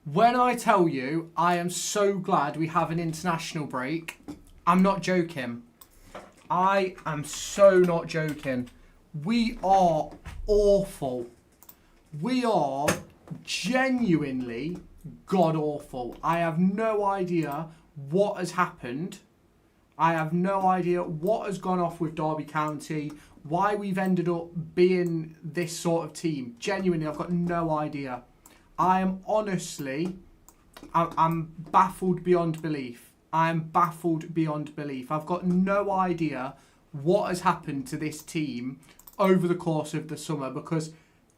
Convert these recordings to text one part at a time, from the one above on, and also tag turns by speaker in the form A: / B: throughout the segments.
A: When I tell you I am so glad we have an international break, I'm not joking. I am so not joking. We are awful. We are genuinely god awful. I have no idea what has happened. I have no idea what has gone off with Derby County, why we've ended up being this sort of team. Genuinely, I've got no idea. I am honestly, I'm baffled beyond belief. I am baffled beyond belief. I've got no idea what has happened to this team over the course of the summer because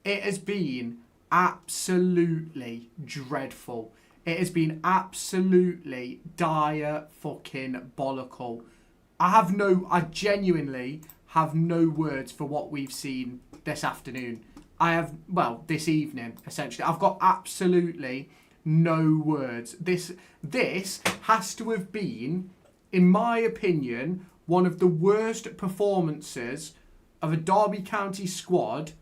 A: it has been absolutely dreadful. It has been absolutely dire fucking bollockal. I genuinely have no words for what we've seen this afternoon. This evening, essentially. I've got absolutely no words. This has to have been, in my opinion, one of the worst performances of a Derby County squad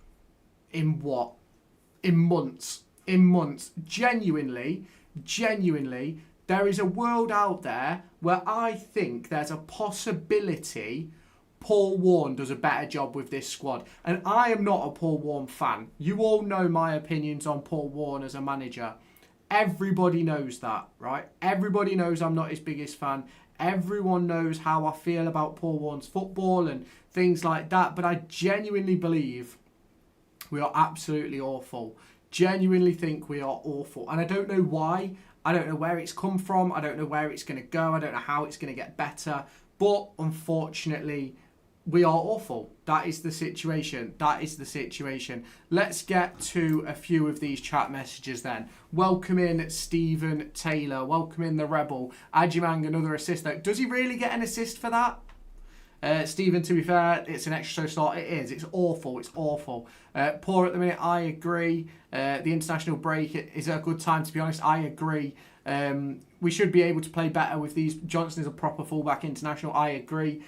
A: in what? In months. Genuinely, there is a world out there where I think there's a possibility Paul Warne does a better job with this squad. And I am not a Paul Warne fan. You all know my opinions on Paul Warne as a manager. Everybody knows that, right? Everybody knows I'm not his biggest fan. Everyone knows how I feel about Paul Warne's football and things like that. But I genuinely believe we are absolutely awful. Genuinely think we are awful. And I don't know why. I don't know where it's come from. I don't know where it's going to go. I don't know how it's going to get better. But unfortunately, we are awful. That is the situation. Let's get to a few of these chat messages then. Welcome in Stephen Taylor. Welcome in the Rebel. Ajimang, another assist though. Does he really get an assist for that? Stephen, to be fair, it's an extra start. It is. It's awful. Poor at the minute. I agree. The international break is a good time, to be honest. I agree. We should be able to play better with these. Johnston is a proper fullback international. I agree.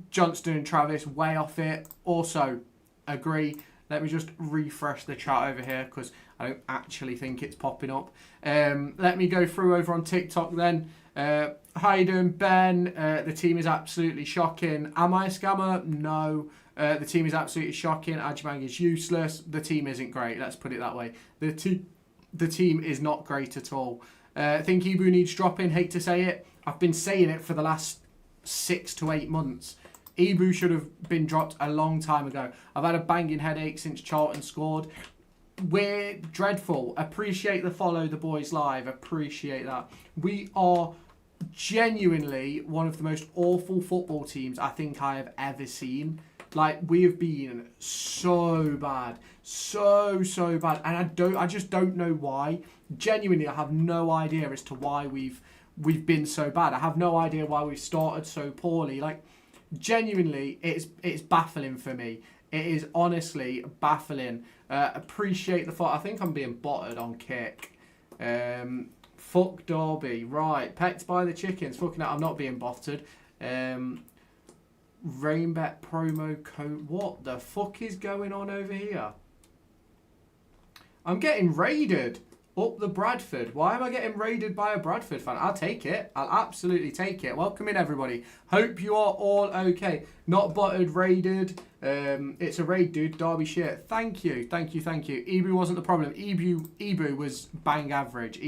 A: Johnston and Travis, way off it. Also, agree. Let me just refresh the chat over here because I don't actually think it's popping up. Let me go through over on TikTok then. How you doing, Ben? The team is absolutely shocking. Am I a scammer? No. The team is absolutely shocking. Ajimang is useless. The team isn't great. Let's put it that way. The team is not great at all. Think Ibu needs dropping. Hate to say it. I've been saying it for the last 6 to 8 months. Ibu should have been dropped a long time ago. I've had a banging headache since Charlton scored. We're dreadful. Appreciate the follow the boys live. Appreciate that. We are genuinely one of the most awful football teams I think I have ever seen. Like, we have been so bad. So bad. And I just don't know why. Genuinely, I have no idea as to why we've been so bad. I have no idea why we've started so poorly. Like, genuinely, it's baffling for me. It is honestly baffling. Appreciate the thought. I think I'm being botted on kick. Fuck Derby. Right. Pecked by the chickens. Fucking hell, I'm not being botted. Rainbet promo code. What the fuck is going on over here? I'm getting raided. Up the Bradford. Why am I getting raided by a Bradford fan? I'll take it. I'll absolutely take it. Welcome in, everybody. Hope you are all okay. Not buttered, raided. It's a raid, dude. Derby shit. Thank you. Ebu wasn't the problem. Ebu was bang average.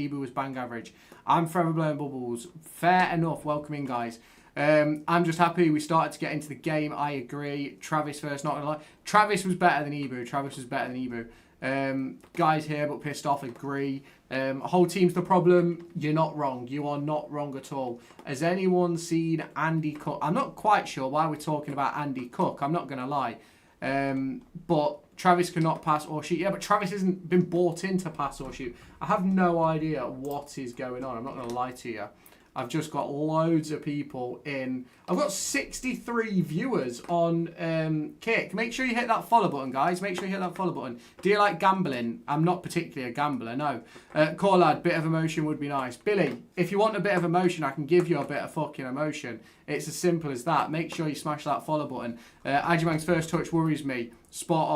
A: I'm forever blowing bubbles. Fair enough. Welcome in, guys. I'm just happy we started to get into the game. I agree. Travis first, not gonna lie. Travis was better than Ebu. Guys here but pissed off, agree. Whole team's the problem. You're not wrong. You are not wrong at all. Has anyone seen Andy Cook? I'm not quite sure why we're talking about Andy Cook. I'm not going to lie. But Travis cannot pass or shoot. Yeah, but Travis hasn't been bought in to pass or shoot. I have no idea what is going on. I'm not going to lie to you. I've just got loads of people in. I've got 63 viewers on Kick. Make sure you hit that follow button, guys. Make sure you hit that follow button. Do you like gambling? I'm not particularly a gambler, no. Core lad, bit of emotion would be nice. Billy, if you want a bit of emotion, I can give you a bit of fucking emotion. It's as simple as that. Make sure you smash that follow button. Ajimang's first touch worries me. Spot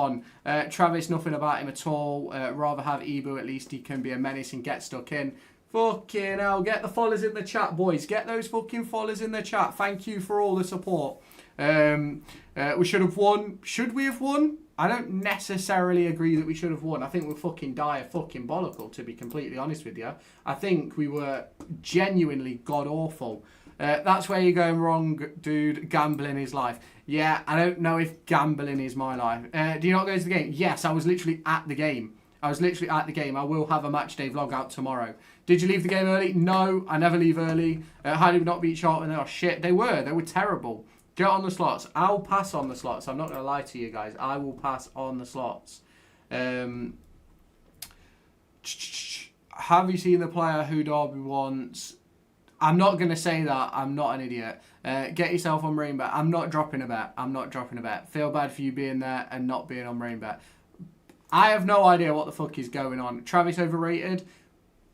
A: on. Travis, nothing about him at all. Rather have Ibu, at least he can be a menace and get stuck in. Fucking hell, get the followers in the chat, boys. Get those fucking followers in the chat. Thank you for all the support. We should have won. Should we have won? I don't necessarily agree that we should have won. I think we're fucking fucking bollockle, to be completely honest with you. I think we were genuinely god-awful. That's where you're going wrong, dude. Gambling is life. Yeah, I don't know if gambling is my life. Do you not go to the game? Yes, I was literally at the game. I will have a match day vlog out tomorrow. Did you leave the game early? No, I never leave early. How did we not beat Charlton? Oh, shit. They were terrible. Get on the slots. I'll pass on the slots. I'm not going to lie to you guys. I will pass on the slots. Have you seen the player who Derby wants? I'm not going to say that. I'm not an idiot. Get yourself on Rainbet. I'm not dropping a bet. Feel bad for you being there and not being on Rainbet. I have no idea what the fuck is going on. Travis overrated?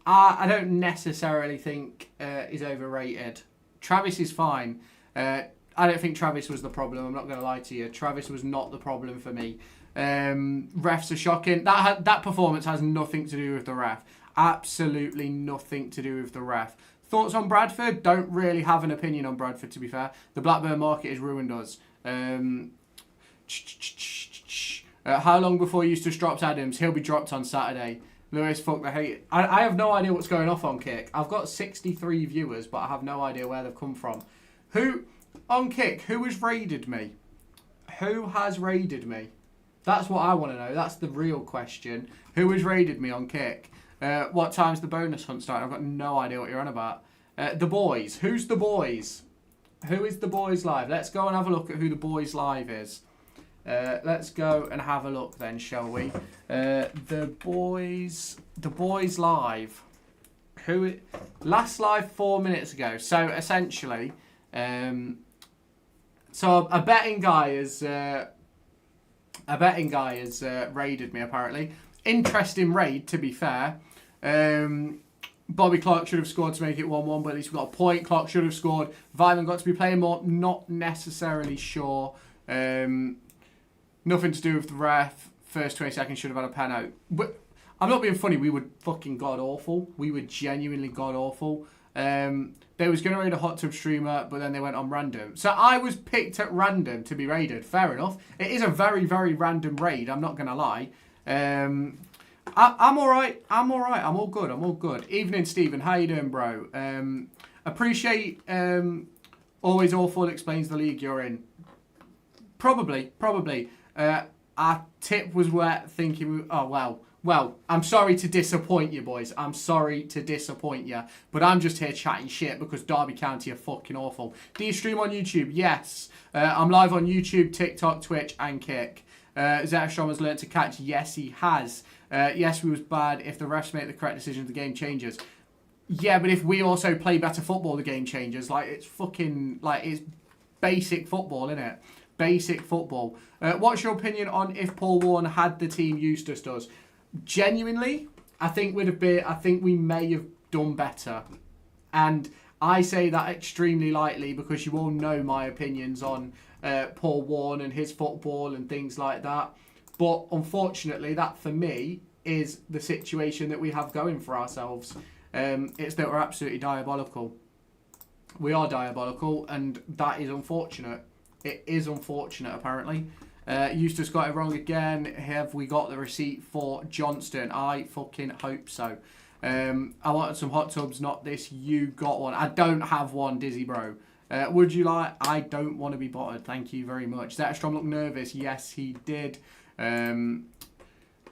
A: I don't necessarily think he's overrated. Travis is fine. I don't think Travis was the problem. I'm not going to lie to you. Travis was not the problem for me. Refs are shocking. That performance has nothing to do with the ref. Absolutely nothing to do with the ref. Thoughts on Bradford? Don't really have an opinion on Bradford, to be fair. The Blackburn market has ruined us. How long before Eustace drops Adams? He'll be dropped on Saturday. Lewis, fuck the hate. I have no idea what's going off on Kick. I've got 63 viewers, but I have no idea where they've come from. On Kick, who has raided me? Who has raided me? That's what I want to know. That's the real question. Who has raided me on Kick? What time's the bonus hunt starting? I've got no idea what you're on about. The boys. Who's the boys? Who is the boys live? Let's go and have a look at who the boys live is. Let's go and have a look then, shall we? The boys live. Last live 4 minutes ago. So essentially, so a betting guy has raided me apparently. Interesting raid, to be fair. Bobby Clark should have scored to make it 1-1, but at least we got a point. Clark should have scored. Vyman got to be playing more. Not necessarily sure. Nothing to do with the ref. First 20 seconds should have had a pen out. But I'm not being funny. We were fucking god-awful. We were genuinely god-awful. They was going to raid a hot tub streamer, but then they went on random. So I was picked at random to be raided. Fair enough. It is a very, very random raid. I'm not going to lie. I'm all right. I'm all good. Evening, Stephen. How you doing, bro? Appreciate Always Awful explains the league you're in. Probably. Our tip was wet thinking, well, I'm sorry to disappoint you, boys. I'm sorry to disappoint you. But I'm just here chatting shit because Derby County are fucking awful. Do you stream on YouTube? Yes. I'm live on YouTube, TikTok, Twitch, and Kick. Zetterstrom has learnt to catch. Yes, he has. Yes, we was bad. If the refs make the correct decisions, the game changes. Yeah, but if we also play better football, the game changes. Like, it's fucking, like, it's basic football, innit? Basic football. What's your opinion on if Paul Warne had the team Eustace does? Genuinely, I think we may have done better. And I say that extremely lightly because you all know my opinions on Paul Warne and his football and things like that. But unfortunately, that for me is the situation that we have going for ourselves. It's that we're absolutely diabolical. We are diabolical, and that is unfortunate. It is unfortunate, apparently. Eustace got it wrong again. Have we got the receipt for Johnston? I fucking hope so. I wanted some hot tubs, not this. You got one. I don't have one, Dizzy Bro. Would you like? I don't want to be bottled. Thank you very much. Zetterstrom looked nervous. Yes, he did. Didn't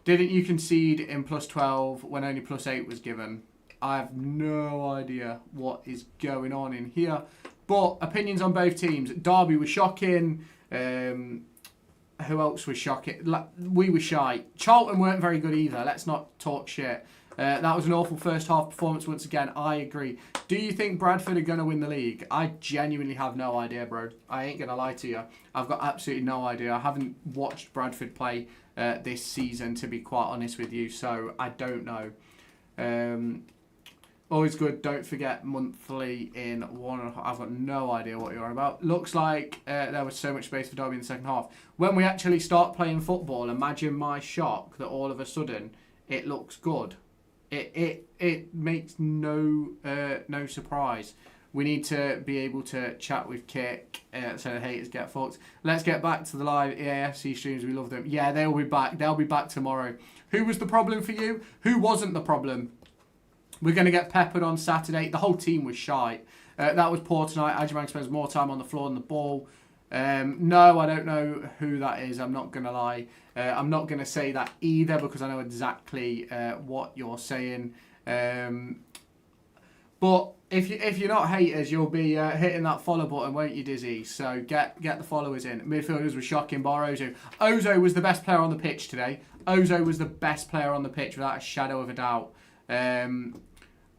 A: you concede in +12 when only +8 was given? I have no idea what is going on in here. But opinions on both teams. Derby was shocking. Who else was shocking? We were shy. Charlton weren't very good either. Let's not talk shit. That was an awful first half performance once again. I agree. Do you think Bradford are going to win the league? I genuinely have no idea, bro. I ain't going to lie to you. I've got absolutely no idea. I haven't watched Bradford play this season, to be quite honest with you, so I don't know. Always good. Don't forget monthly in one. I've got no idea what you're on about. Looks like there was so much space for Derby in the second half. When we actually start playing football, imagine my shock that all of a sudden it looks good. It makes no surprise. We need to be able to chat with Kick so the haters get fucked. Let's get back to the live EAFC streams. We love them. Yeah, they'll be back. They'll be back tomorrow. Who was the problem for you? Who wasn't the problem? We're going to get peppered on Saturday. The whole team was shite. That was poor tonight. Ajimang spends more time on the floor than the ball. No, I don't know who that is. I'm not going to lie. I'm not going to say that either because I know exactly what you're saying. But if you're not haters, you'll be hitting that follow button, won't you, Dizzy? So get the followers in. Midfielders were shocking, bar Ozo. Ozo was the best player on the pitch today. Ozo was the best player on the pitch without a shadow of a doubt.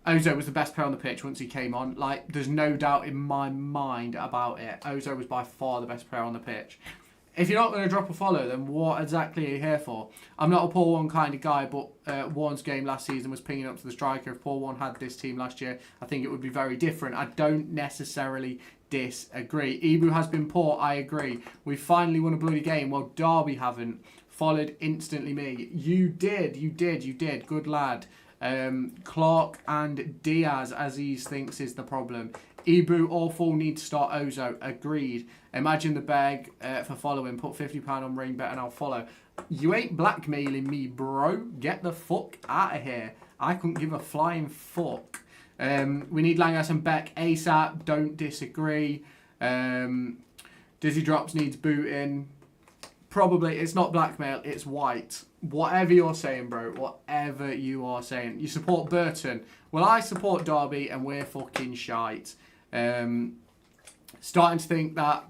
A: Ozo was the best player on the pitch once he came on. Like, there's no doubt in my mind about it. Ozo was by far the best player on the pitch. If you're not going to drop a follow, then what exactly are you here for? I'm not a Paul Warne kind of guy, but Warne's game last season was pinging up to the striker. If Paul Warne had this team last year, I think it would be very different. I don't necessarily disagree. Ibu has been poor, I agree. We finally won a bloody game. Well, Derby haven't. Followed instantly me. You did. Good lad. Clark and Diaz, Aziz thinks, is the problem. Ibu awful, need to start Ozo. Agreed. Imagine the beg for following. Put £50 on ring bet and I'll follow. You ain't blackmailing me, bro. Get the fuck out of here. I couldn't give a flying fuck. We need Langas and Beck ASAP. Don't disagree. Dizzy Drops needs booting. Probably, it's not blackmail, it's white. Whatever you're saying, bro. Whatever you are saying. You support Burton. Well, I support Derby and we're fucking shite. Starting to think that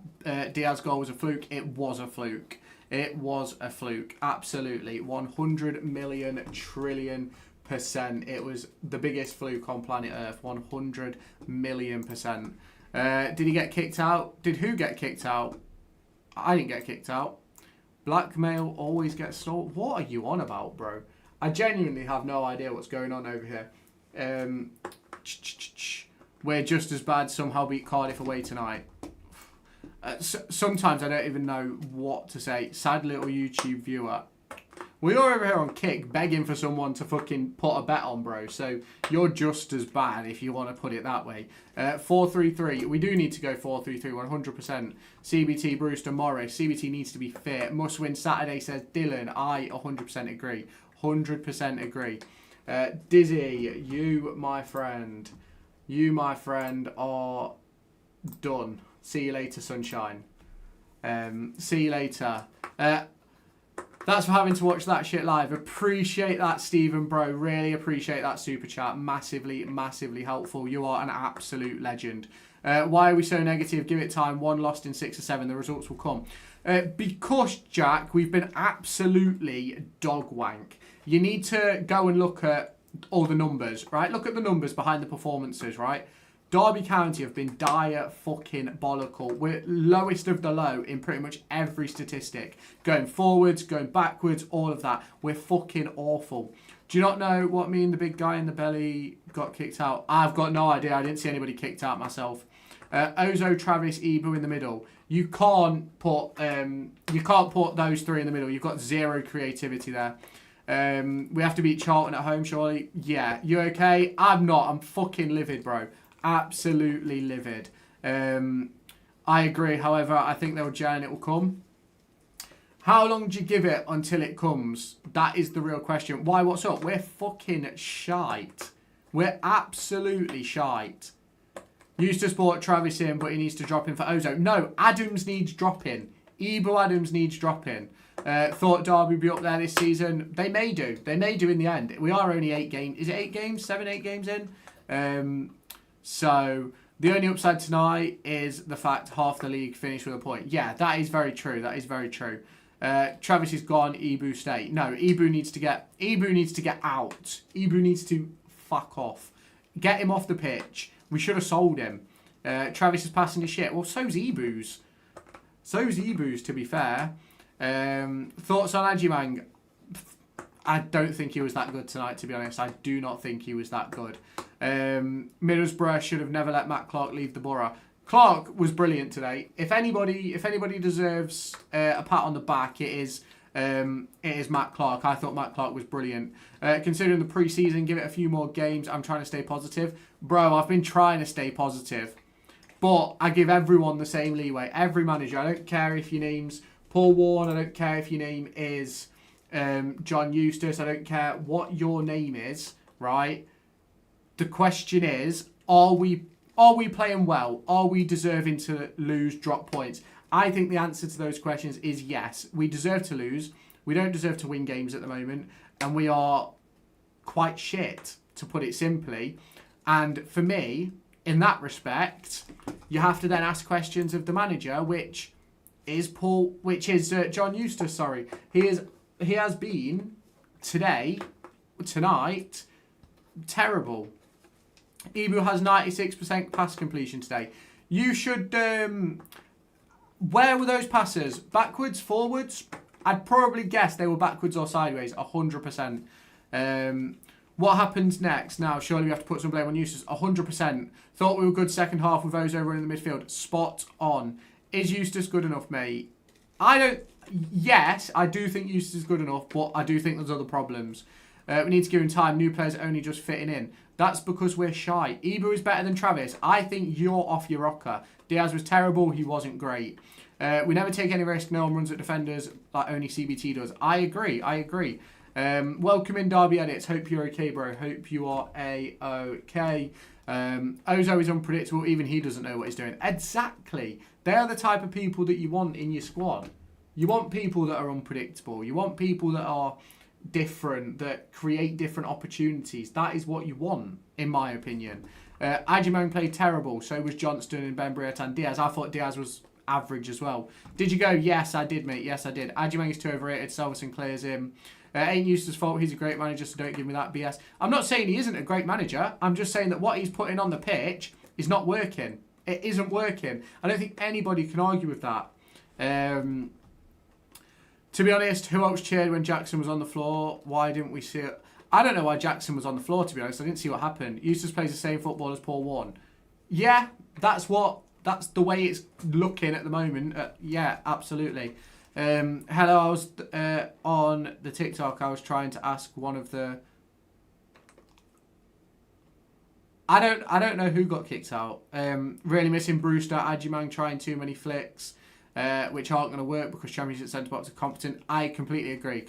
A: Diaz goal was a fluke. It was a fluke. It was a fluke. Absolutely. 100 million trillion %. It was the biggest fluke on planet Earth. 100 million %. Did he get kicked out? Did who get kicked out? I didn't get kicked out. Blackmail always gets stolen. What are you on about, bro? I genuinely have no idea what's going on over here. We're just as bad. Somehow beat Cardiff away tonight. Sometimes I don't even know what to say. Sad little YouTube viewer. We are over here on Kick begging for someone to fucking put a bet on, bro. So you're just as bad if you want to put it that way. 4-3-3. We do need to go 4-3-3, 100%. CBT, Brewster, Morris. CBT needs to be fit. Must win Saturday, says Dylan. I 100% agree. 100% agree. Dizzy, you, my friend, are done. See you later, sunshine. See you later. Thanks for having to watch that shit live. Appreciate that, Stephen, bro. Really appreciate that super chat. Massively, massively helpful. You are an absolute legend. Why are we so negative? Give it time. 1 lost in 6 or 7. The results will come. Because, Jack, we've been absolutely dog wank. You need to go and look at all the numbers, right? Look at the numbers behind the performances, right? Derby County have been dire fucking bollockle. We're lowest of the low in pretty much every statistic. Going forwards, going backwards, all of that. We're fucking awful. Do you not know what me and the big guy in the belly got kicked out? I've got no idea. I didn't see anybody kicked out myself. Ozo, Travis, Ibu in the middle. You can't put those three in the middle. You've got zero creativity there. We have to beat Charlton at home, surely. Yeah, you okay? I'm not. I'm fucking livid, bro. Absolutely livid. I agree. However, I think they'll gel and it will come. How long do you give it until it comes? That is the real question. Why? What's up? We're fucking shite. We're absolutely shite. Used to support Travis in, but he needs to drop in for Ozo. No, Adams needs dropping. Ibu Adams needs dropping. Thought Derby would be up there this season. They may do. They may do in the end. We are only 8 games. Is it 8 games? 7, 8 games in? So the only upside tonight is the fact half the league finished with a point. Yeah, that is very true. That is very true. Travis is gone. Ibu stay. No, Ibu needs to get out. Ibu needs to fuck off. Get him off the pitch. We should have sold him. Travis is passing his shit. Well, so's Ibu's. To be fair. Thoughts on Ajimang? I don't think he was that good tonight, to be honest. I do not think he was that good. Middlesbrough should have never let Matt Clark leave the borough. Clark was brilliant today. If anybody deserves a pat on the back, it is Matt Clark. I thought Matt Clark was brilliant. Considering the pre-season, give it a few more games. I'm trying to stay positive. Bro, I've been trying to stay positive. But I give everyone the same leeway. Every manager. I don't care if your name's Paul Warne. I don't care if your name is John Eustace. I don't care what your name is, right? The question is, are we playing well? Are we deserving to lose, drop points? I think the answer to those questions is yes. We deserve to lose. We don't deserve to win games at the moment. And we are quite shit, to put it simply. And for me, in that respect, you have to then ask questions of the manager, which is John Eustace, sorry. He has been, tonight, terrible. Ibu has 96% pass completion today. You should... where were those passes? Backwards? Forwards? I'd probably guess they were backwards or sideways. 100%. What happens next? Now, surely we have to put some blame on Eustace. 100%. Thought we were good second half with Ozo running the midfield. Spot on. Is Eustace good enough, mate? Yes, I do think Eustace is good enough, but I do think there's other problems. We need to give him time. New players only just fitting in. That's because we're shy. Ibu is better than Travis. I think you're off your rocker. Diaz was terrible. He wasn't great. We never take any risk. No one runs at defenders like only CBT does. I agree. Welcome in Derby Edits. Hope you're okay, bro. Hope you are A-okay. Ozo is unpredictable. Even he doesn't know what he's doing. Exactly. They are the type of people that you want in your squad. You want people that are unpredictable. You want people that are different, that create different opportunities. That is what you want, in my opinion. Ajimang played terrible. So was Johnston and Ben Briat and Diaz. I thought Diaz was average as well. Did you go? Yes, I did, mate. Yes, I did. Ajimang is too overrated. Salverson clears him. Ain't Eustace's fault. He's a great manager, so don't give me that BS. I'm not saying he isn't a great manager. I'm just saying that what he's putting on the pitch is not working. It isn't working. I don't think anybody can argue with that. To be honest, who else cheered when Jackson was on the floor? Why didn't we see it? I don't know why Jackson was on the floor, to be honest. I didn't see what happened. Eustace plays the same football as Paul Warne. Yeah, that's the way it's looking at the moment. Yeah, absolutely. Hello, I was on the TikTok. I was trying to ask one of the... I don't know who got kicked out. Really missing Brewster, Ajimang trying too many flicks, which aren't going to work because Championship centre backs are competent. I completely agree.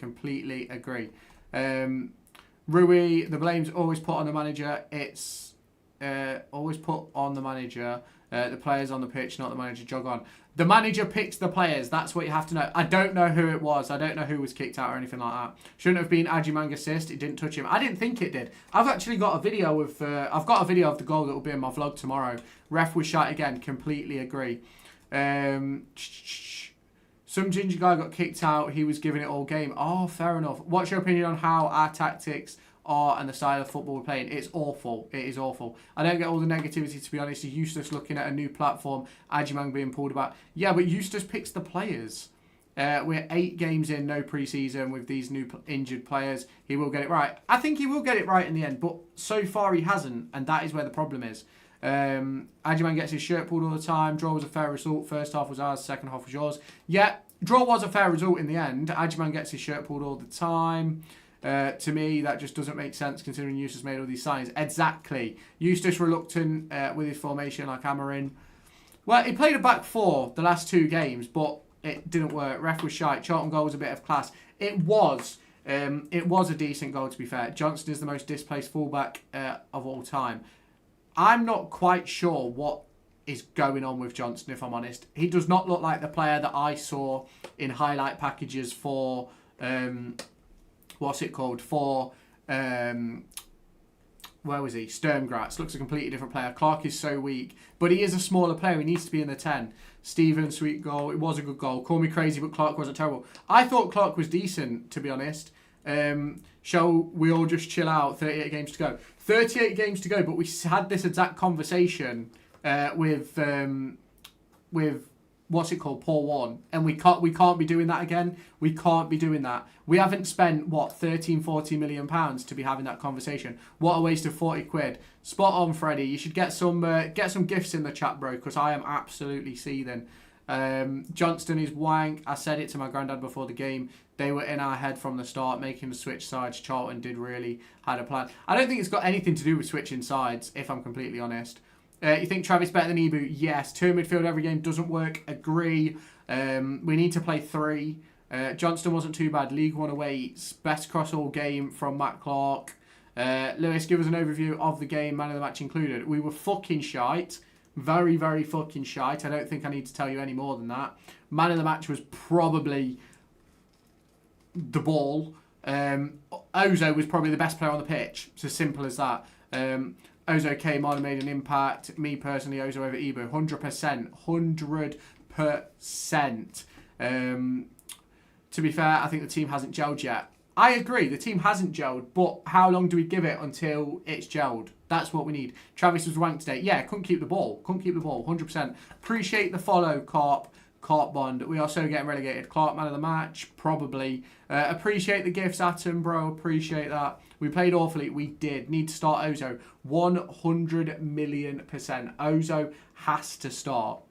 A: Rui, the blame's always put on the manager. It's always put on the manager. The players on the pitch, not the manager. Jog on. The manager picks the players. That's what you have to know. I don't know who it was. I don't know who was kicked out or anything like that. Shouldn't have been Ajimang assist. It didn't touch him. I didn't think it did. I've actually got a video of. I've got a video of the goal that will be in my vlog tomorrow. Ref was shot again. Completely agree. Some ginger guy got kicked out. He was giving it all game. Oh, fair enough. What's your opinion on how our tactics are and the style of football we're playing? It's awful. It is awful. I don't get all the negativity, to be honest. Eustace looking at a new platform, Ajimang being pulled about. Yeah, but Eustace picks the players. We're 8 games in, no pre-season with these new injured players. He will get it right. I think he will get it right in the end, but so far he hasn't, and that is where the problem is. Ajimang gets his shirt pulled all the time. Draw was a fair result. First half was ours, second half was yours. Yeah, draw was a fair result in the end. Ajimang gets his shirt pulled all the time. To me, that just doesn't make sense considering Eustace made all these signs. Exactly. Eustace reluctant with his formation like Amarin. Well, he played a back 4 the last 2 games, but it didn't work. Ref was shite. Charlton goal was a bit of class. It was a decent goal, to be fair. Johnston is the most displaced fullback of all time. I'm not quite sure what is going on with Johnston, if I'm honest. He does not look like the player that I saw in highlight packages for... what's it called? For where was he? Sturmgratz looks a completely different player. Clark is so weak, but he is a smaller player. He needs to be in the 10. Steven, sweet goal. It was a good goal. Call me crazy, but Clark wasn't terrible. I thought Clark was decent, to be honest. Shall we all just chill out? 38 games to go. 38 games to go, but we had this exact conversation with what's it called, Paul One, and we can't be doing that again. We can't be doing that. We haven't spent what 13-14 million pounds to be having that conversation. What a waste of 40 quid. Spot on, Freddie. You should get some gifts in the chat, bro, because I am absolutely seething. Johnston is wank. I said it to my granddad before the game. They were in our head from the start, making the switch sides. Charlton did really had a plan. I don't think it's got anything to do with switching sides, if I'm completely honest. You think Travis better than Ibu? Yes. 2 midfield every game doesn't work. Agree. We need to play 3. Johnston wasn't too bad. League 1 away. Best cross all game from Matt Clark. Lewis, give us an overview of the game, man of the match included. We were fucking shite. Very, very fucking shite. I don't think I need to tell you any more than that. Man of the match was probably the ball. Ozo was probably the best player on the pitch. It's as simple as that. Ozo came on and made an impact. Me personally, Ozo over Ibu. 100%. 100%. To be fair, I think the team hasn't gelled yet. I agree, the team hasn't gelled, but how long do we give it until it's gelled? That's what we need. Travis was ranked today. Yeah, couldn't keep the ball. 100%. Appreciate the follow, Carp Bond. We are so getting relegated. Clark, man of the match, probably. Appreciate the gifts, Atom, bro. Appreciate that. We played awfully. We did. Need to start Ozo. 100 million %. Ozo has to start.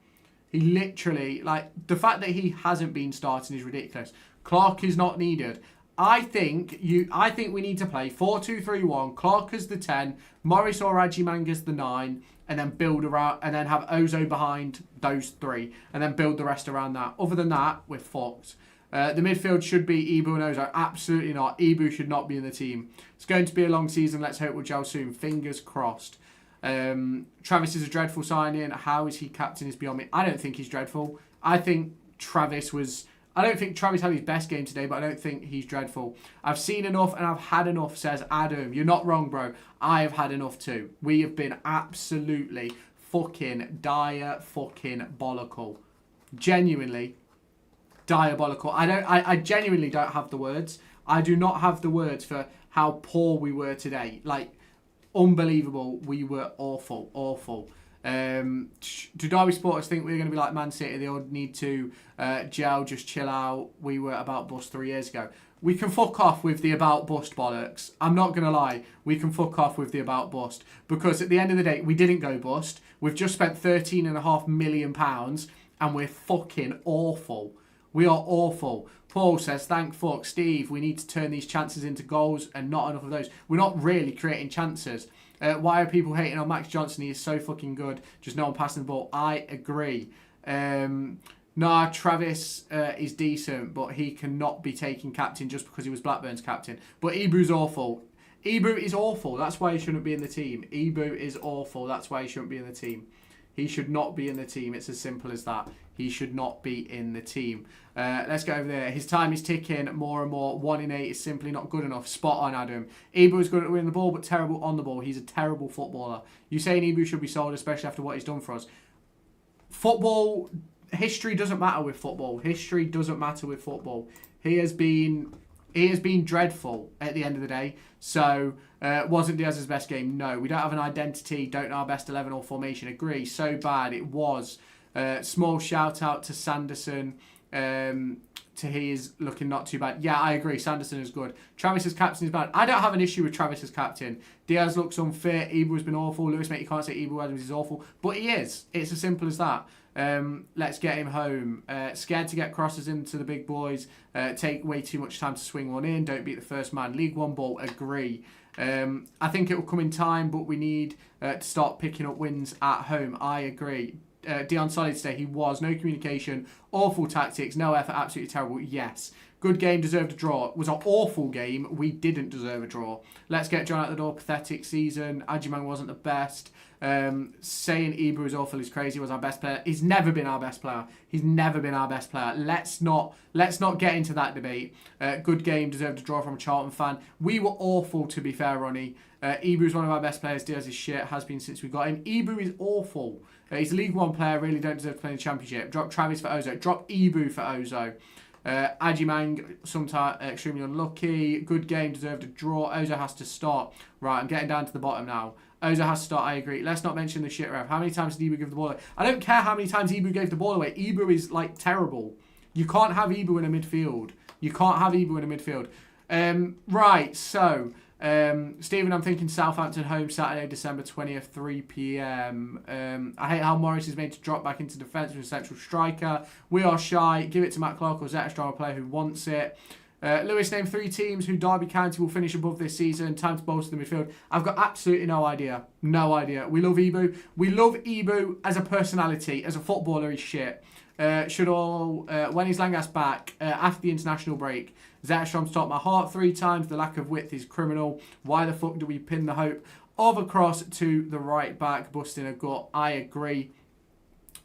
A: He literally, like, the fact that he hasn't been starting is ridiculous. Clark is not needed. I think we need to play 4-2-3-1. Clark as the 10, Morris or Ajimang as the 9, and then build around, and then have Ozo behind those 3, and then build the rest around that. Other than that, we're fucked. The midfield should be Ibu and Ozo. Absolutely not. Ibu should not be in the team. It's going to be a long season. Let's hope we'll gel soon. Fingers crossed. Travis is a dreadful signing. How is he captain is beyond me. I don't think he's dreadful. I don't think Travis had his best game today, but I don't think he's dreadful. I've seen enough and I've had enough, says Adam. You're not wrong, bro. I have had enough too. We have been absolutely fucking diabolical. Genuinely diabolical. I genuinely don't have the words. I do not have the words for how poor we were today. Like, unbelievable. We were awful. Do Derby supporters think we're going to be like Man City? They all need to gel, just chill out. We were about bust 3 years ago. We can fuck off with the about bust bollocks. I'm not going to lie. We can fuck off with the about bust. Because at the end of the day, we didn't go bust. We've just spent £13.5 million and we're fucking awful. We are awful. Paul says, thank fuck. Steve, we need to turn these chances into goals and not enough of those. We're not really creating chances. Why are people hating on Max Johnson? He is so fucking good. Just no one passing the ball. I agree. Travis is decent, but he cannot be taken captain just because he was Blackburn's captain. But Ibu's awful. Ibu is awful. That's why he shouldn't be in the team. Ibu is awful. That's why he shouldn't be in the team. He should not be in the team. It's as simple as that. He should not be in the team. Let's go over there. His time is ticking more and more. 1 in 8 is simply not good enough. Spot on, Adam. Ibu is good at winning the ball, but terrible on the ball. He's a terrible footballer. You saying Ibu should be sold, especially after what he's done for us. Football, history doesn't matter with football. History doesn't matter with football. He has been dreadful at the end of the day. So, wasn't Diaz's best game? No. We don't have an identity, don't know our best 11 or formation. Agree. So bad. It was. Small shout out to Sanderson. Tahir's looking not too bad. Yeah, I agree. Sanderson is good. Travis's captain is bad. I don't have an issue with Travis's captain. Diaz looks unfit. Ibu has been awful. Lewis, mate, you can't say Ibu Adams is awful. But he is. It's as simple as that. Let's get him home. Scared to get crosses into the big boys. Take way too much time to swing one in. Don't beat the first man. League One ball. Agree. I think it will come in time, but we need to start picking up wins at home. I agree. Dion Solid today? He was. No communication, awful tactics, no effort, absolutely terrible. Yes. Good game, deserved a draw. It was an awful game. We didn't deserve a draw. Let's get John out the door. Pathetic season. Ajimang wasn't the best. Saying Ibra is awful is crazy. Was our best player. He's never been our best player. He's never been our best player. Let's not get into that debate. Good game, deserved a draw from a Charlton fan. We were awful, to be fair, Ronnie. Ibra is one of our best players. Diaz is shit. Has been since we got him. Ibra is awful. He's a League One player. Really don't deserve to play in the Championship. Drop Travis for Ozo. Drop Ibra for Ozo. Ajimang, sometimes extremely unlucky. Good game, deserved a draw. Ozo has to start. Right, I'm getting down to the bottom now. Ozo has to start, I agree. Let's not mention the shit ref. How many times did Ibra give the ball away? I don't care how many times Ibra gave the ball away. Ibra is, like, terrible. You can't have Ibra in a midfield. You can't have Ibra in a midfield. Right, so... Stephen, I'm thinking Southampton home Saturday, December 20th, 3 p.m. I hate how Morris is made to drop back into defence with a central striker. We are shy. Give it to Matt Clark or Zetterstrom, a player who wants it. Lewis, name 3 teams who Derby County will finish above this season. Time to bolster the midfield. I've got absolutely no idea. No idea. We love Ibu. We love Ibu as a personality, as a footballer. He's shit. When is Langas back after the international break? Zetterstrom stopped my heart 3 times. The lack of width is criminal. Why the fuck do we pin the hope of a cross to the right back, busting a gut? I agree.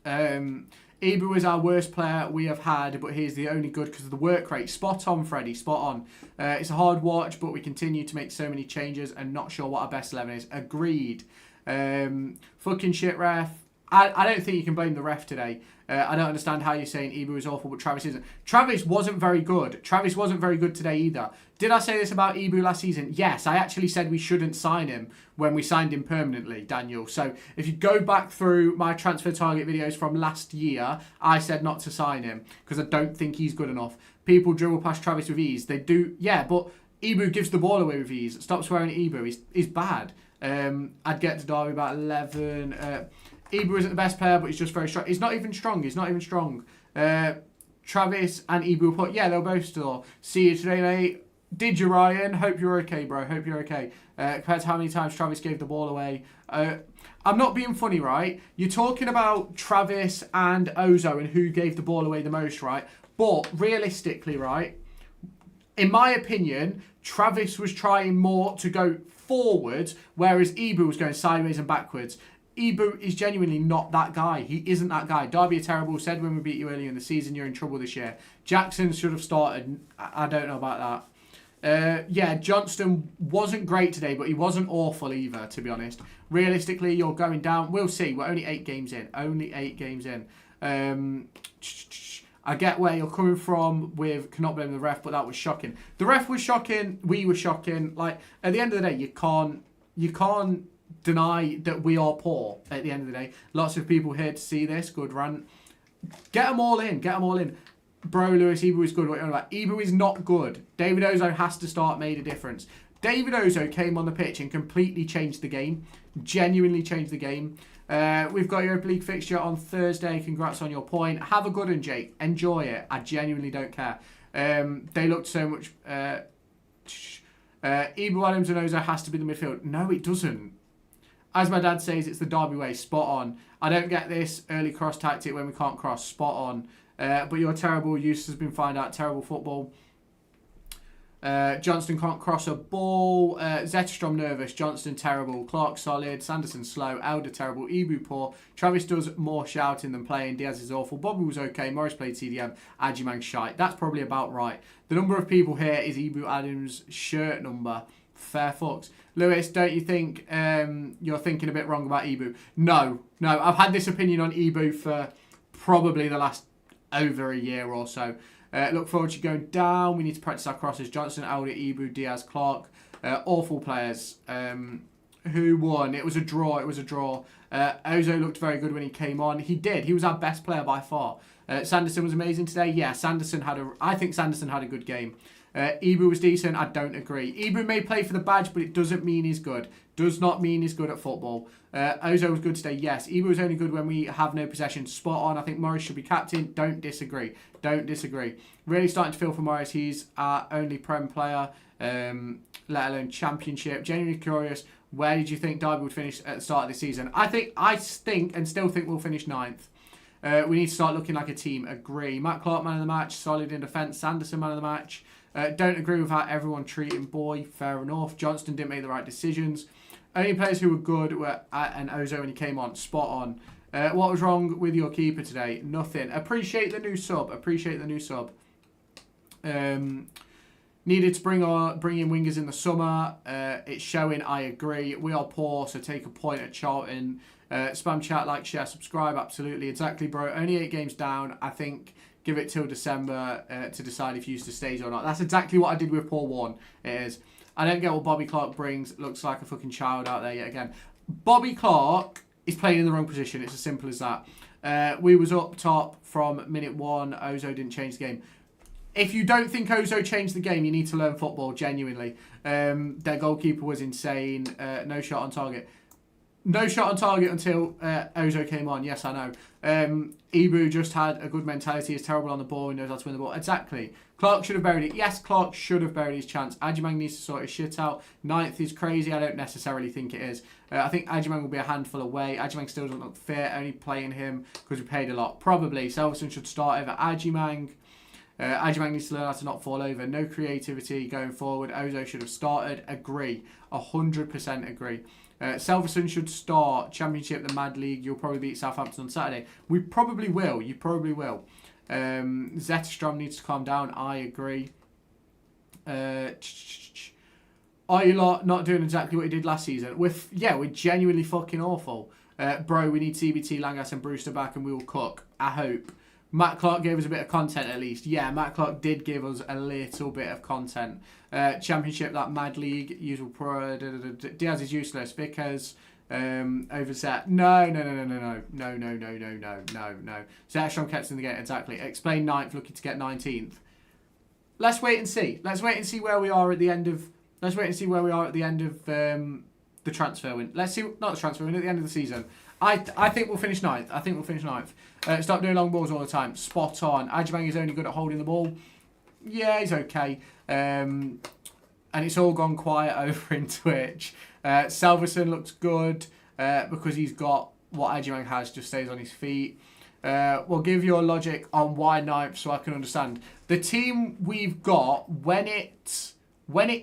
A: Ibu is our worst player we have had, but he's the only good because of the work rate. Spot on, Freddie. Spot on. It's a hard watch, but we continue to make so many changes and not sure what our best 11 is. Agreed. Fucking shit ref. I don't think you can blame the ref today. I don't understand how you're saying Ibu is awful, but Travis isn't. Travis wasn't very good. Travis wasn't very good today either. Did I say this about Ibu last season? Yes, I actually said we shouldn't sign him when we signed him permanently, Daniel. So if you go back through my transfer target videos from last year, I said not to sign him because I don't think he's good enough. People dribble past Travis with ease. They do, yeah, but Ibu gives the ball away with ease. Stop swearing at Ibu. He's bad. I'd get to Derby about 11. Ibu isn't the best player, but he's just very strong. He's not even strong. Travis and Ibu put, yeah, they'll both still. See you today, mate. Did you, Ryan? Hope you're okay, bro. Hope you're okay. Compared to how many times Travis gave the ball away. I'm not being funny, right? You're talking about Travis and Ozo and who gave the ball away the most, right? But realistically, right, in my opinion, Travis was trying more to go forwards, whereas Ibu was going sideways and backwards. Ibu is genuinely not that guy. He isn't that guy. Derby are terrible. Said when we beat you earlier in the season, you're in trouble this year. Jackson should have started. I don't know about that. Yeah, Johnston wasn't great today, but he wasn't awful either, to be honest. Realistically, you're going down. We'll see. We're only 8 games in. I get where you're coming from with cannot blame the ref, but that was shocking. The ref was shocking. We were shocking. Like, at the end of the day, you can't deny that we are poor at the end of the day. Lots of people here to see this. Good rant. Get them all in. Bro, Lewis, Ibu is good. What you're on about? Ibu is not good. David Ozo has to start, made a difference. David Ozo came on the pitch and completely changed the game. Genuinely changed the game. We've got Europa League fixture on Thursday. Congrats on your point. Have a good one, Jake. Enjoy it. I genuinely don't care. They looked so much... Ibu, Adams and Ozo has to be the midfield. No, it doesn't. As my dad says, it's the Derby way. Spot on. I don't get this early cross tactic when we can't cross. Spot on. But you're terrible. Use has been found out. Terrible football. Johnston can't cross a ball. Zetterstrom nervous. Johnston terrible. Clark solid. Sanderson slow. Elder terrible. Ibu poor. Travis does more shouting than playing. Diaz is awful. Bobby was okay. Morris played CDM. Ajimang shite. That's probably about right. The number of people here is Ibu Adams' shirt number. Fair fucks. Lewis, don't you think you're thinking a bit wrong about Ibu? No. I've had this opinion on Ibu for probably the last over a year or so. Look forward to going down. We need to practice our crosses. Johnson, Elder, Ibu, Diaz, Clark. Awful players. Who won? It was a draw. Ozo looked very good when he came on. He did. He was our best player by far. Sanderson was amazing today. Yeah, I think Sanderson had a good game. Ibu was decent. I don't agree. Ibu may play for the badge, but it doesn't mean he's good. Does not mean he's good at football. Ozo was good today. Yes. Ibu was only good when we have no possession. Spot on. I think Morris should be captain. Don't disagree. Really starting to feel for Morris. He's our only Prem player, let alone Championship. Genuinely curious Where did you think Derby would finish at the start of the season? I think and still think we'll finish 9th. We need to start looking like a team. Agree. Matt Clark, man of the match. Solid in defence. Sanderson, man of the match. Don't agree with how everyone treating Boy. Fair enough. Johnston didn't make the right decisions. Only players who were good were and Ozo when he came on. Spot on. What was wrong with your keeper today? Nothing. Appreciate the new sub. Needed to bring in wingers in the summer. It's showing. I agree. We are poor, so take a point at Charlton. Spam chat, like, share, subscribe. Absolutely. Exactly, bro. Only 8 games down. I think give it till December to decide if Eustace stays or not. That's exactly what I did with Paul Warren. It is. I don't get what Bobby Clark brings. Looks like a fucking child out there yet again. Bobby Clark is playing in the wrong position. It's as simple as that. We was up top from minute 1. Ozo didn't change the game. If you don't think Ozo changed the game, you need to learn football, genuinely. Their goalkeeper was insane. No shot on target. No shot on target until Ozo came on. Yes, I know. Ibu just had a good mentality. He's terrible on the ball. He knows how to win the ball. Exactly. Clark should have buried it. Yes, Clark should have buried his chance. Ajimang needs to sort his shit out. 9th is crazy. I don't necessarily think it is. I think Ajimang will be a handful away. Ajimang still doesn't look fit. Only playing him because we paid a lot. Probably. Selverson should start over Ajimang. Ajimang needs to learn how to not fall over. No creativity going forward. Ozo should have started. Agree. 100% agree. Selverson should start. Championship, the Mad League. You'll probably beat Southampton on Saturday. We probably will. You probably will. Zetterstrom needs to calm down. I agree. Are you lot not doing exactly what you did last season? We're genuinely fucking awful. Bro, we need CBT, Langas and Brewster back and we will cook. I hope. Matt Clark gave us a bit of content at least. Yeah, Matt Clark did give us a little bit of content. Championship, that Mad League, usual pro. Diaz is useless. Vickers, overset. No. Zetterstrom kept in the game, exactly. Explain 9th, looking to get 19th. Let's wait and see. Let's wait and see where we are at the end of. Let's wait and see where we are at the end of the transfer win. Let's see, not the transfer win, at the end of the season. I think we'll finish 9th. Stop doing long balls all the time. Spot on. Ajimang is only good at holding the ball. Yeah, he's okay. And it's all gone quiet over in Twitch. Salverson looks good because he's got what Ajimang has, just stays on his feet. We'll give your logic on why 9th so I can understand. The team we've got, when it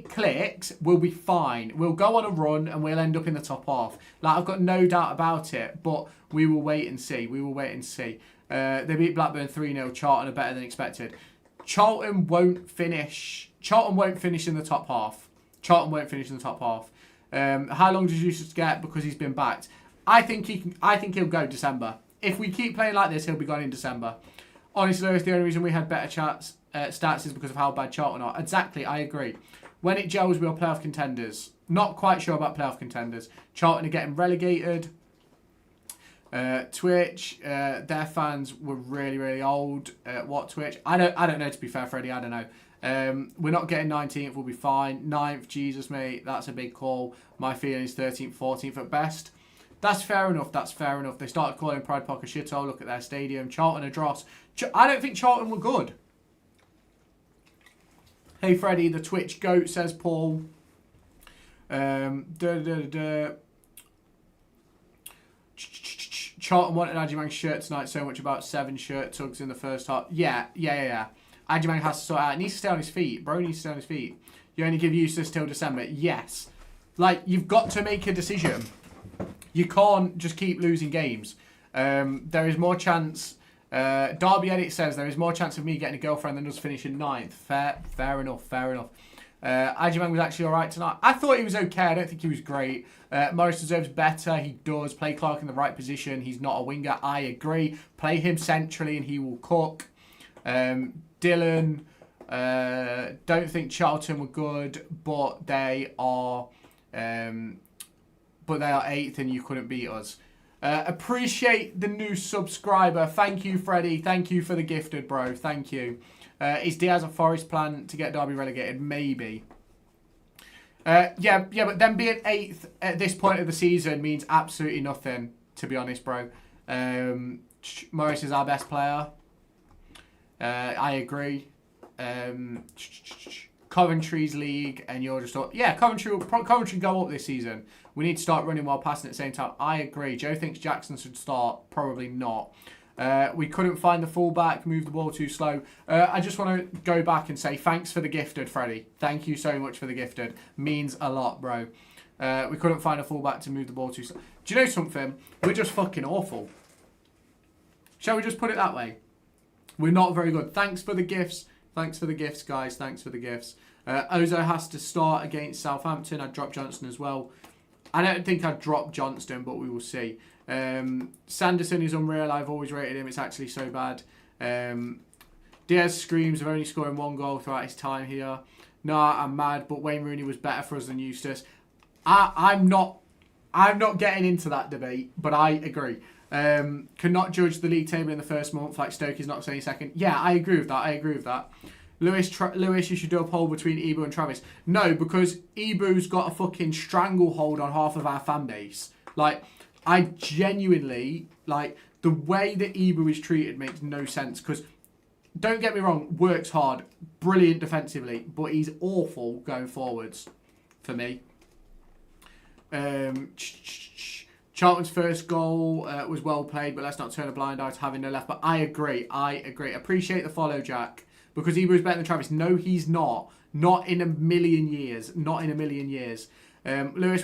A: clicks, we'll be fine. We'll go on a run and we'll end up in the top half. Like, I've got no doubt about it, but we will wait and see. They beat Blackburn 3-0. Charlton are better than expected. Charlton won't finish in the top half. How long does Eustace get? Because he's been backed. I think he'll go December. If we keep playing like this, he'll be gone in December. Honestly, Lewis, the only reason we had better stats is because of how bad Charlton are. Exactly, I agree. When it gels, we are playoff contenders. Not quite sure about playoff contenders. Charlton are getting relegated. Twitch, their fans were really, really old. What Twitch? I don't know, to be fair, Freddie. I don't know. We're not getting 19th. We'll be fine. 9th, Jesus, mate. That's a big call. My feeling is 13th, 14th at best. That's fair enough. They started calling Pride Park a shithole. Look at their stadium. Charlton a dross. I don't think Charlton were good. Hey, Freddie, the Twitch goat, says Paul. Charlton wanted Ajimang's shirt tonight so much about 7 shirt tugs in the first half. Yeah. Ajimang has to sort out. He needs to stay on his feet. Bro needs to stay on his feet. You only give Eustace till December. Yes. Like, you've got to make a decision. You can't just keep losing games. There is more chance. Derby Edit says there is more chance of me getting a girlfriend than us finishing 9th. Fair enough. Ajimang was actually alright tonight. I thought he was okay. I don't think he was great. Morris deserves better. He does. Play Clark in the right position. He's not a winger. I agree. Play him centrally and he will cook. Dylan. Don't think Charlton were good, but they are 8th and you couldn't beat us. Appreciate the new subscriber. Thank you, Freddie. Thank you for the gifted, bro. Thank you. Is Diaz a Forest plan to get Derby relegated? Maybe. Yeah, but then being 8th at this point of the season means absolutely nothing, to be honest, bro. Morris is our best player. I agree. Coventry's league, and you're just yeah, Coventry go up this season. We need to start running while passing at the same time. I agree. Joe thinks Jackson should start. Probably not. We couldn't find the fullback, moved the ball too slow. I just want to go back and say thanks for the gifted, Freddie. Thank you so much for the gifted. Means a lot, bro. We couldn't find a fullback to move the ball too slow. Do you know something? We're just fucking awful. Shall we just put it that way? We're not very good. Thanks for the gifts. Thanks for the gifts, guys. Thanks for the gifts. Ozo has to start against Southampton. I'd drop Johnston as well. I don't think I'd drop Johnston, but we will see. Sanderson is unreal. I've always rated him. It's actually so bad. Diaz screams of only scoring 1 goal throughout his time here. Nah, I'm mad, but Wayne Rooney was better for us than Eustace. I'm not getting into that debate, but I agree. Cannot judge the league table in the first month like Stoke is not saying second. Yeah, I agree with that. Lewis, you should do a poll between Ebu and Travis. No, because Ebu's got a fucking stranglehold on half of our fan base. Like, I genuinely, like, the way that Ebu is treated makes no sense. Because, don't get me wrong, works hard, brilliant defensively, but he's awful going forwards for me. Charlton's first goal was well played, but let's not turn a blind eye to having no left. But I agree. Appreciate the follow, Jack. Because Ebu is better than Travis. No, he's not. Not in a million years. Lewis,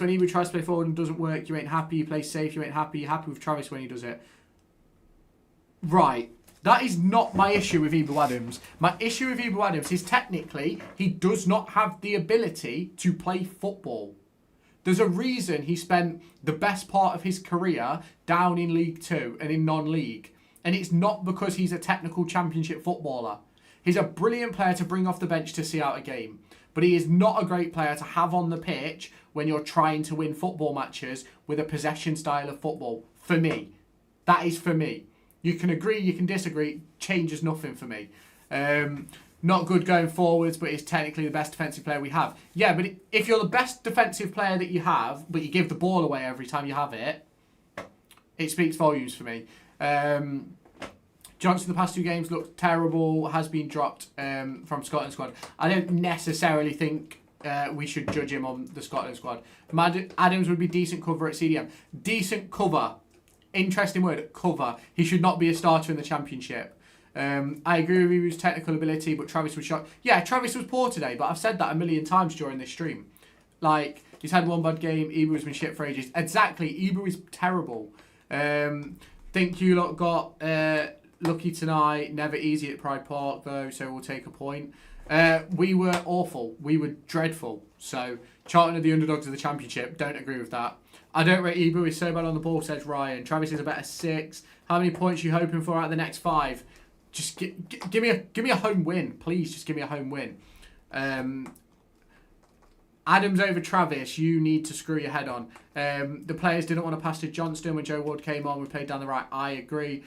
A: when Ebu tries to play forward and doesn't work, you ain't happy. You play safe, you ain't happy. You're happy with Travis when he does it. Right. That is not my issue with Ebu Adams. My issue with Ebu Adams is technically he does not have the ability to play football. There's a reason he spent the best part of his career down in League 2 and in non-league. And it's not because he's a technical championship footballer. He's a brilliant player to bring off the bench to see out a game. But he is not a great player to have on the pitch when you're trying to win football matches with a possession style of football. For me. That is for me. You can agree, you can disagree. Changes nothing for me. Not good going forwards, but is technically the best defensive player we have. Yeah, but if you're the best defensive player that you have, but you give the ball away every time you have it, it speaks volumes for me. Johnson, the past 2 games looked terrible, has been dropped from Scotland squad. I don't necessarily think we should judge him on the Scotland squad. Adams would be decent cover at CDM. Decent cover. Interesting word, cover. He should not be a starter in the Championship. I agree with Ebu's technical ability, but Travis was shocked. Yeah, Travis was poor today, but I've said that a million times during this stream. Like, he's had 1 bad game, Ebu has been shit for ages. Exactly, Ebu is terrible. Think you lot got lucky tonight. Never easy at Pride Park, though, so we'll take a point. We were awful. We were dreadful. So, Charlton are the underdogs of the Championship. Don't agree with that. I don't rate Ebu. He's so bad on the ball, says Ryan. Travis is a better 6. How many points are you hoping for out of the next 5? Just give me a home win, please. Just give me a home win. Adams over Travis. You need to screw your head on. The players didn't want to pass to Johnston when Joe Ward came on. We played down the right. I agree.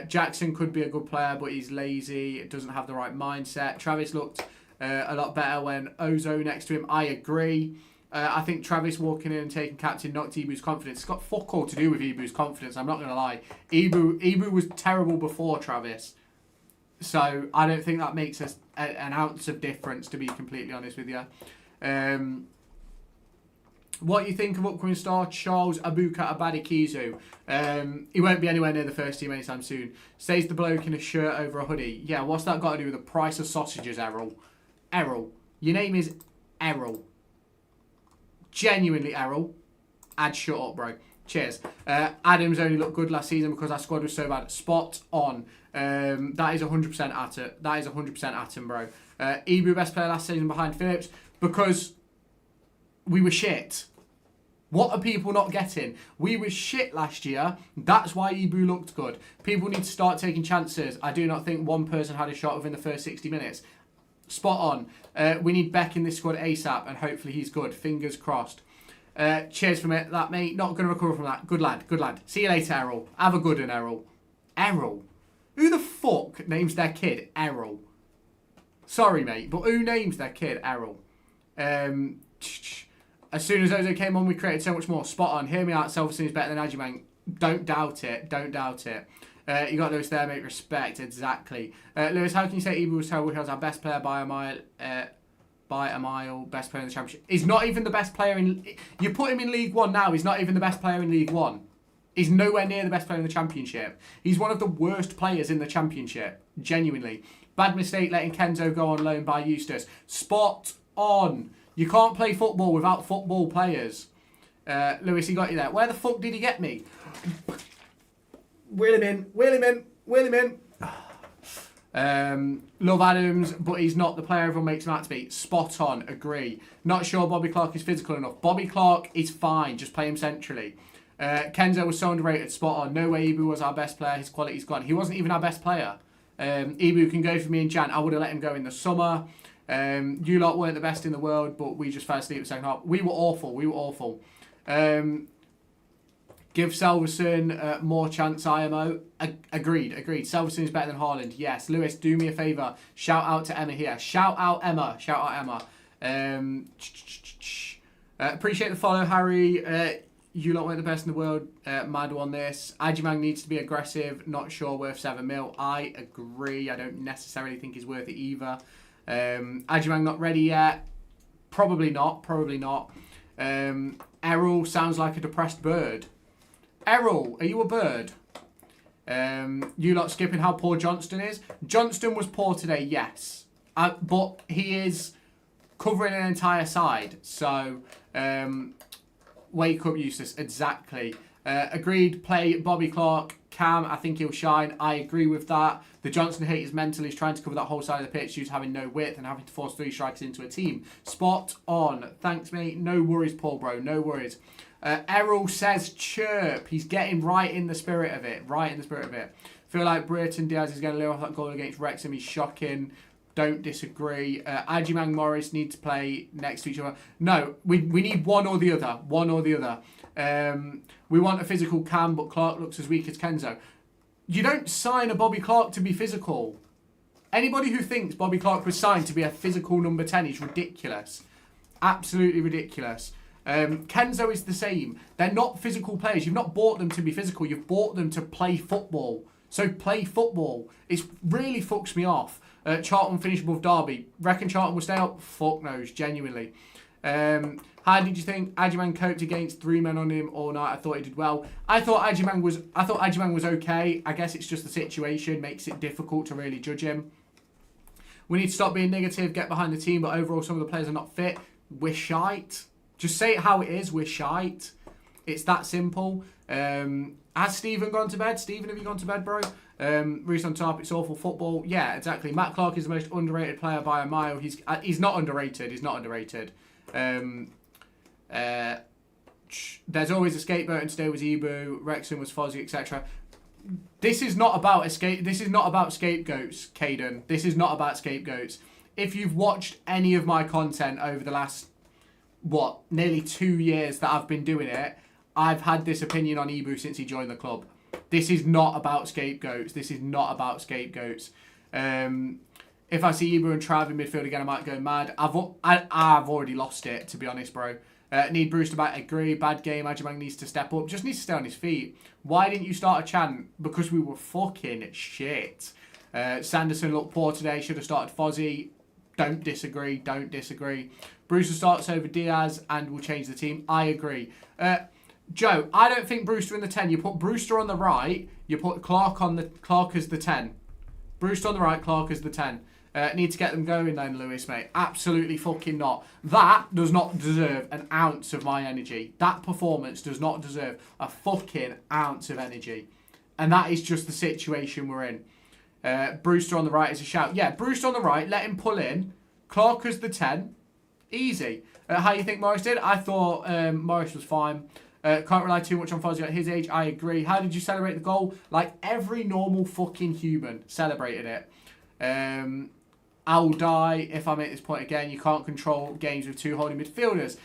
A: Jackson could be a good player, but he's lazy. Doesn't have the right mindset. Travis looked a lot better when Ozo next to him. I agree. I think Travis walking in and taking captain knocked Ebu's confidence. It's got fuck all to do with Ebu's confidence. I'm not going to lie. Ebu was terrible before Travis. So I don't think that makes us an ounce of difference, to be completely honest with you. What you think of upcoming star Charles Abuka Abadikizu? He won't be anywhere near the first team anytime soon. Says the bloke in a shirt over a hoodie. Yeah, what's that got to do with the price of sausages, Errol? Errol. Your name is Errol. Genuinely, Errol. I'd shut up, bro. Cheers. Adams only looked good last season because our squad was so bad. Spot on. That is 100% at it. That is 100% at him, bro. Ebu best player last season behind Phillips because we were shit. What are people not getting? We were shit last year. That's why Ebu looked good. People need to start taking chances. I do not think one person had a shot within the first 60 minutes. Spot on. We need Beck in this squad ASAP, and hopefully he's good. Fingers crossed. Cheers from it, that mate. Not going to recover from that. Good lad, good lad. See you later, Errol. Have a good one, Errol. Errol? Who the fuck names their kid Errol? Sorry, mate, but who names their kid Errol? As soon as Ozo came on, we created so much more. Spot on. Hear me out. Selverson is better than Ajiman. Don't doubt it. Don't doubt it. You got Lewis there, mate. Respect. Exactly. Lewis, how can you say Ebu was terrible? He was our best player by a mile. by a mile. Best player in the Championship. He's not even the best player in... You put him in League One now, he's not even the best player in League One. He's nowhere near the best player in the Championship. He's one of the worst players in the Championship. Genuinely. Bad mistake letting Kenzo go on loan by Eustace. Spot on. You can't play football without football players. Lewis, he got you there. Where the fuck did he get me? Wheel him in. Wheel him in. Wheel him in. Love Adams, but he's not the player everyone makes him out to be. Spot on. Agree. Not sure Bobby Clark is physical enough. Bobby Clark is fine. Just play him centrally. Kenzo was so underrated. Spot on. No way Ibu was our best player. His quality's gone. He wasn't even our best player. Ibu can go for me in Jan. I would have let him go in the summer. You lot weren't the best in the world, but we just fell asleep in the second half. We were awful. We were awful. Give Selverson more chance, IMO. Agreed. Selverson is better than Haaland. Yes. Lewis, do me a favour. Shout out to Emma here. Shout out Emma. Appreciate the follow, Harry. You lot weren't the best in the world. Mad on this. Ajimang needs to be aggressive. Not sure worth 7 mil. I agree. I don't necessarily think he's worth it either. Ajimang not ready yet. Probably not. Errol sounds like a depressed bird. Errol, are you a bird? You lot skipping how poor Johnston is. Johnston was poor today, yes. But he is covering an entire side. So, wake up, Eustace. Exactly. Agreed, play Bobby Clark. Cam, I think he'll shine. I agree with that. The Johnston hate is mental. He's trying to cover that whole side of the pitch due to having no width and having to force 3 strikers into a team. Spot on. Thanks, mate. No worries, Paul, bro. No worries. Errol says chirp. He's getting right in the spirit of it. Feel like Burton Diaz is going to live off that goal against Wrexham. He's shocking. Don't disagree. Ajimang Morris need to play next to each other. No, we need one or the other. We want a physical Cam, but Clark looks as weak as Kenzo. You don't sign a Bobby Clark to be physical. Anybody who thinks Bobby Clark was signed to be a physical number 10 is ridiculous. Absolutely ridiculous. Kenzo is the same. They're not physical players. You've not bought them to be physical. You've bought them to play football. So play football. It really fucks me off. Charlton finish above Derby. Reckon Charlton will stay up? Fuck knows, genuinely. How did you think Ajimang coped against 3 men on him all night? I thought he did well. I thought Ajimang was okay. I guess it's just the situation makes it difficult to really judge him. We need to stop being negative, get behind the team, but overall some of the players are not fit. We're shite. Just say it how it is. We're shite. It's that simple. Has Stephen gone to bed? Stephen, have you gone to bed, bro? Reese on top. It's awful football. Yeah, exactly. Matt Clark is the most underrated player by a mile. He's not underrated. He's not underrated. There's always a scapegoat, and today was Ibu. Wrexham was Fozzie, etc. This is not about This is not about scapegoats, Caden. This is not about scapegoats. If you've watched any of my content over the last nearly 2 years that I've been doing it, I've had this opinion on Ibu since he joined the club. This is not about scapegoats. If I see Ibu and Trav in midfield again, I might go mad. I've already lost it, to be honest, bro. Need Brewster back. Agree. Bad game. Ajimang needs to step up. Just needs to stay on his feet. Why didn't you start a chant? Because we were fucking shit. Sanderson looked poor today. Should have started Fozzie. Don't disagree. Brewster starts over Diaz and will change the team. I agree. Joe, I don't think Brewster in the 10. You put Brewster on the right. You put Clark as the 10. Brewster on the right. Clark as the 10. Need to get them going then, Lewis, mate. Absolutely fucking not. That does not deserve an ounce of my energy. That performance does not deserve a fucking ounce of energy. And that is just the situation we're in. Brewster on the right is a shout. Yeah, Brewster on the right. Let him pull in. Clark as the 10. Easy. How you think Morris did? I thought Morris was fine. Can't rely too much on Fozzie at his age. I agree. How did you celebrate the goal? Like every normal fucking human celebrated it. I'll die if I make this point again. You can't control games with 2 holding midfielders.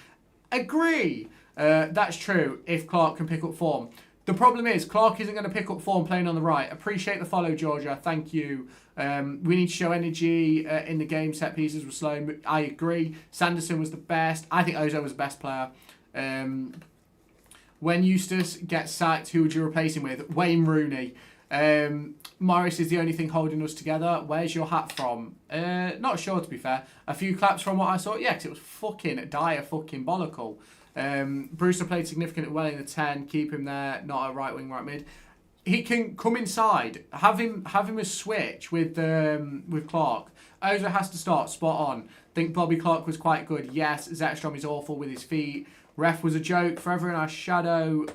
A: Agree. That's true if Clark can pick up form. The problem is Clark isn't going to pick up form playing on the right. Appreciate the follow, Georgia. Thank you. We need to show energy in the game. Set pieces were slow. I agree. Sanderson was the best. I think Ozo was the best player. When Eustace gets sacked, who would you replace him with? Wayne Rooney. Morris is the only thing holding us together. Where's your hat from? Not sure, to be fair. A few claps from what I saw. Yeah, because it was fucking dire fucking bollockle. Brewster played significantly well in the 10. Keep him there, not a right wing, right mid. He can come inside. Have him a switch with Clark. Ozil has to start. Spot on. Think Bobby Clark was quite good. Yes, Zetterstrom is awful with his feet. Ref was a joke. Forever in our shadow,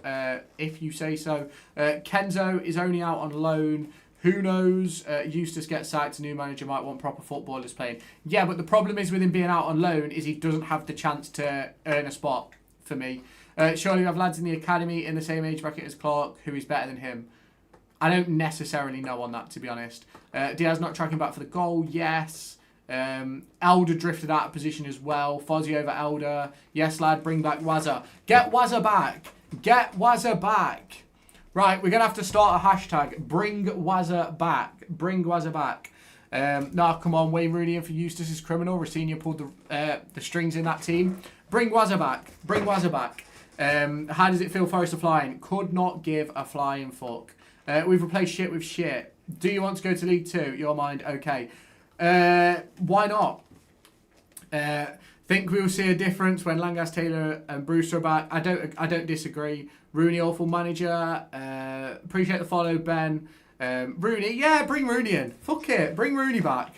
A: if you say so. Kenzo is only out on loan. Who knows? Eustace gets sacked. A new manager might want proper footballers playing. Yeah, but the problem is with him being out on loan is he doesn't have the chance to earn a spot for me. Surely we have lads in the academy in the same age bracket as Clark who is better than him. I don't necessarily know on that, to be honest. Diaz not tracking back for the goal. Yes. Elder drifted out of position as well. Fozzie over Elder. Yes, lad, bring back Wazza. Get Wazza back. Get Wazza back. Right, we're going to have to start a hashtag. Bring Wazza back. Bring Wazza back. Nah, come on. Wayne Rooney in for Eustace is criminal. Rossinha pulled the strings in that team. Bring Wazza back. Bring Wazza back. How does it feel Forest are flying? Could not give a flying fuck. We've replaced shit with shit. Do you want to go to League 2? Your mind, okay. Why not? Think we will see a difference when Langas, Taylor and Brewster are back. I don't disagree. Rooney, awful manager. Appreciate the follow, Ben. Rooney, yeah, bring Rooney in. Fuck it, bring Rooney back.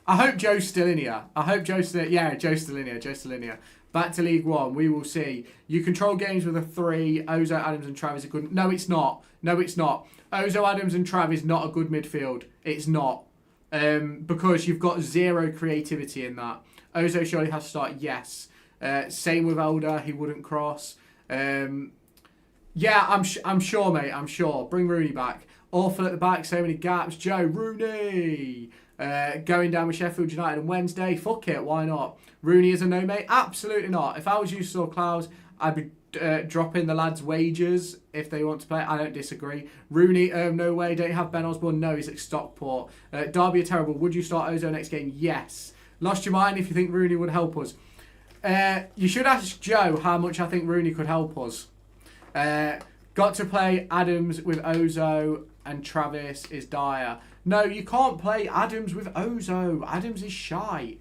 A: I hope Joe's still in here. Joe's still in here. Back to League 1, we will see. You control games with a 3. Ozo, Adams and Travis are good. No, it's not. Ozo, Adams and Travis not a good midfield. It's not. Because you've got zero creativity in that. Ozo surely has to start, yes. Same with Elder, he wouldn't cross. Yeah, I'm sure, mate, I'm sure. Bring Rooney back. Awful at the back, so many gaps. Joe, Rooney. Going down with Sheffield United on Wednesday. Fuck it, why not? Rooney is a no, mate? Absolutely not. If I was Eustace or Klaus, I'd be dropping the lads' wages if they want to play. I don't disagree. Rooney, no way. Don't you have Ben Osborne? No, he's at Stockport. Derby are terrible. Would you start Ozo next game? Yes. Lost your mind if you think Rooney would help us. You should ask Joe how much I think Rooney could help us. Got to play Adams with Ozo and Travis is dire. No, you can't play Adams with Ozo. Adams is shite.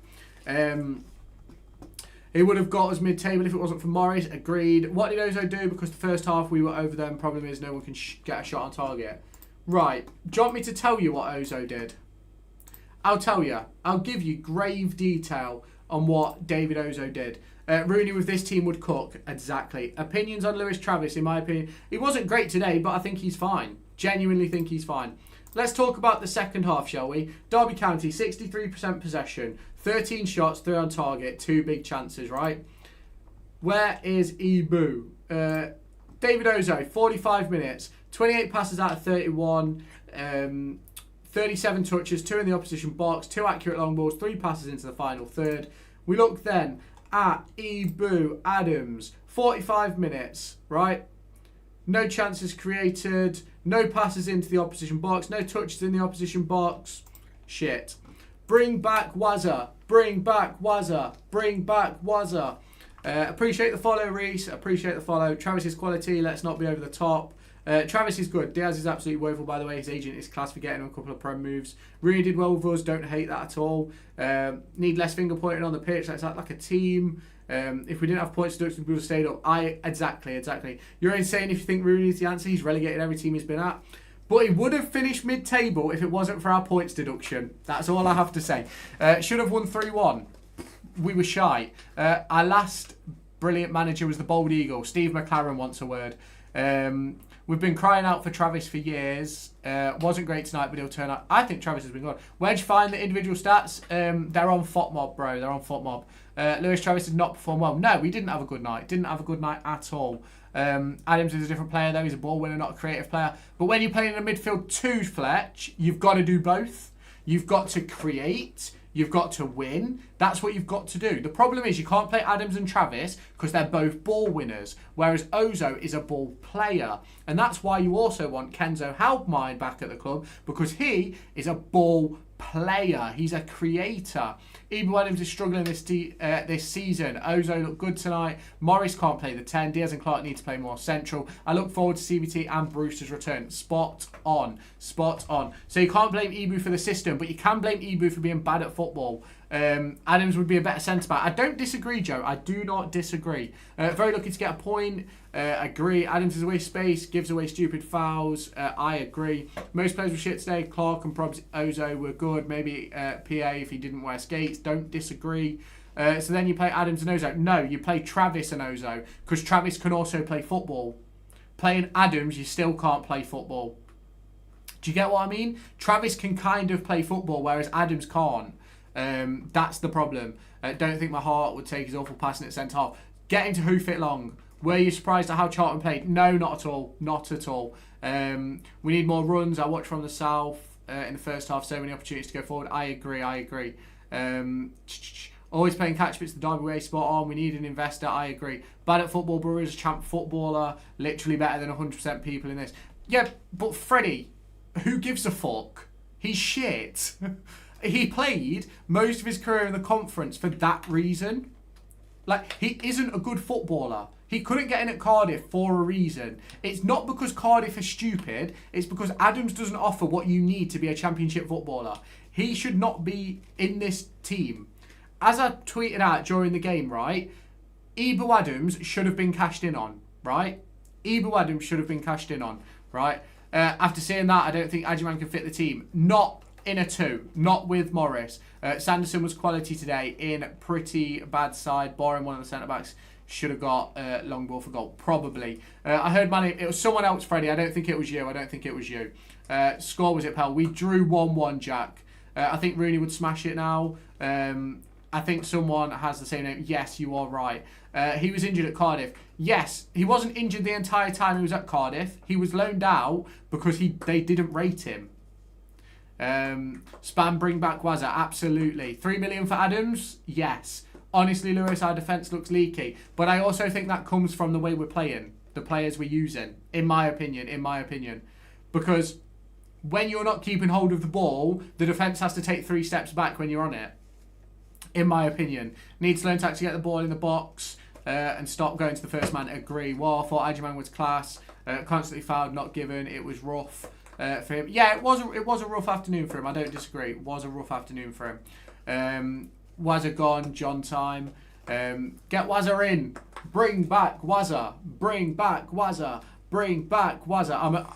A: He would have got us mid-table if it wasn't for Morris. Agreed. What did Ozo do? Because the first half we were over them. Problem is no one can get a shot on target. Right. Do you want me to tell you what Ozo did? I'll tell you. I'll give you grave detail on what David Ozo did. Rooney with this team would cook. Exactly. Opinions on Lewis Travis, in my opinion. He wasn't great today, but I think he's fine. Genuinely think he's fine. Let's talk about the second half, shall we? Derby County, 63% possession, 13 shots, 3 on target, 2 big chances, right? Where is Ibu? David Ozo, 45 minutes, 28 passes out of 31, 37 touches, 2 in the opposition box, 2 accurate long balls, 3 passes into the final third. We look then at Ibu Adams, 45 minutes, right? No chances created, no passes into the opposition box, no touches in the opposition box. Shit. Bring back Wazza. Bring back Wazza. Bring back Wazza. Appreciate the follow, Reese. Appreciate the follow. Travis's quality, let's not be over the top. Travis is good. Diaz is absolutely woeful, by the way. His agent is class for getting him a couple of prem moves. Really did well with us. Don't hate that at all. Need less finger pointing on the pitch. Let's act like a team. If we didn't have points deduction, we would have stayed up. Exactly. You're insane if you think Rooney is the answer. He's relegated every team he's been at. But he would have finished mid-table if it wasn't for our points deduction. That's all I have to say. Should have won 3-1. We were shy. Our last brilliant manager was the Bold Eagle. Steve McLaren wants a word. We've been crying out for Travis for years. Wasn't great tonight, but he'll turn up. I think Travis has been good. Where'd you find the individual stats? They're on FOTMob, bro. They're on FOTMob. Lewis Travis did not perform well. No, we didn't have a good night. Didn't have a good night at all. Adams is a different player, though. He's a ball winner, not a creative player. But when you're playing in a midfield 2, Fletch, you've got to do both. You've got to create. You've got to win. That's what you've got to do. The problem is you can't play Adams and Travis because they're both ball winners, whereas Ozo is a ball player. And that's why you also want Kenzo Halbmine back at the club, because he is a ball player. He's a creator. Ibu Adams is struggling this season. Ozo looked good tonight. Morris can't play the 10. Diaz and Clark need to play more central. I look forward to CBT and Brewster's return. Spot on. Spot on. So you can't blame Ibu for the system, but you can blame Ibu for being bad at football. Adams would be a better centre-back. I don't disagree, Joe. I do not disagree. Very lucky to get a point. Agree. Adams is away space, gives away stupid fouls. I agree. Most players were shit today. Clark and probs Ozo were good. Maybe PA if he didn't wear skates. Don't disagree. So then you play Adams and Ozo. No, you play Travis and Ozo because Travis can also play football. Playing Adams, you still can't play football. Do you get what I mean? Travis can kind of play football, whereas Adams can't. That's the problem. Don't think my heart would take his awful passing at centre half. Getting to hoof it long. Were you surprised at how Charlton played? No, not at all. Not at all. We need more runs. I watched from the south in the first half. So many opportunities to go forward. I agree. I agree. Always playing catch bits the Derby way, spot on. We need an investor. I agree. Bad at football. Brewers, champ footballer. Literally better than 100% people in this. Yeah, but Freddie, who gives a fuck? He's shit. He played most of his career in the conference for that reason. Like, he isn't a good footballer. He couldn't get in at Cardiff for a reason. It's not because Cardiff is stupid. It's because Adams doesn't offer what you need to be a championship footballer. He should not be in this team. As I tweeted out during the game, right? Ibu Adams should have been cashed in on, right? Ibu Adams should have been cashed in on, right? After seeing that, I don't think Ajiman can fit the team. Not in a 2, not with Morris. Sanderson was quality today in pretty bad side. Boring one of the centre-backs. Should have got long ball for goal. Probably. I heard Manny. It was someone else, Freddie. I don't think it was you. I don't think it was you. Score was it, pal? We drew 1-1, Jack. I think Rooney would smash it now. I think someone has the same name. Yes, you are right. He was injured at Cardiff. Yes, he wasn't injured the entire time he was at Cardiff. He was loaned out because they didn't rate him. Spam bring back Wazza, absolutely. 3 million for Adams? Yes. Honestly, Lewis, our defence looks leaky. But I also think that comes from the way we're playing. The players we're using. In my opinion. Because when you're not keeping hold of the ball, the defence has to take 3 steps back when you're on it. In my opinion. Needs to learn to actually get the ball in the box and stop going to the first man. Agree. Well, I thought Ajiman was class. Constantly fouled, not given. It was rough. For him. Yeah, it was a rough afternoon for him. I don't disagree. It was a rough afternoon for him. Wazza gone, John time. Get Wazza in. Bring back Wazza. Bring back Wazza. Bring back Wazza.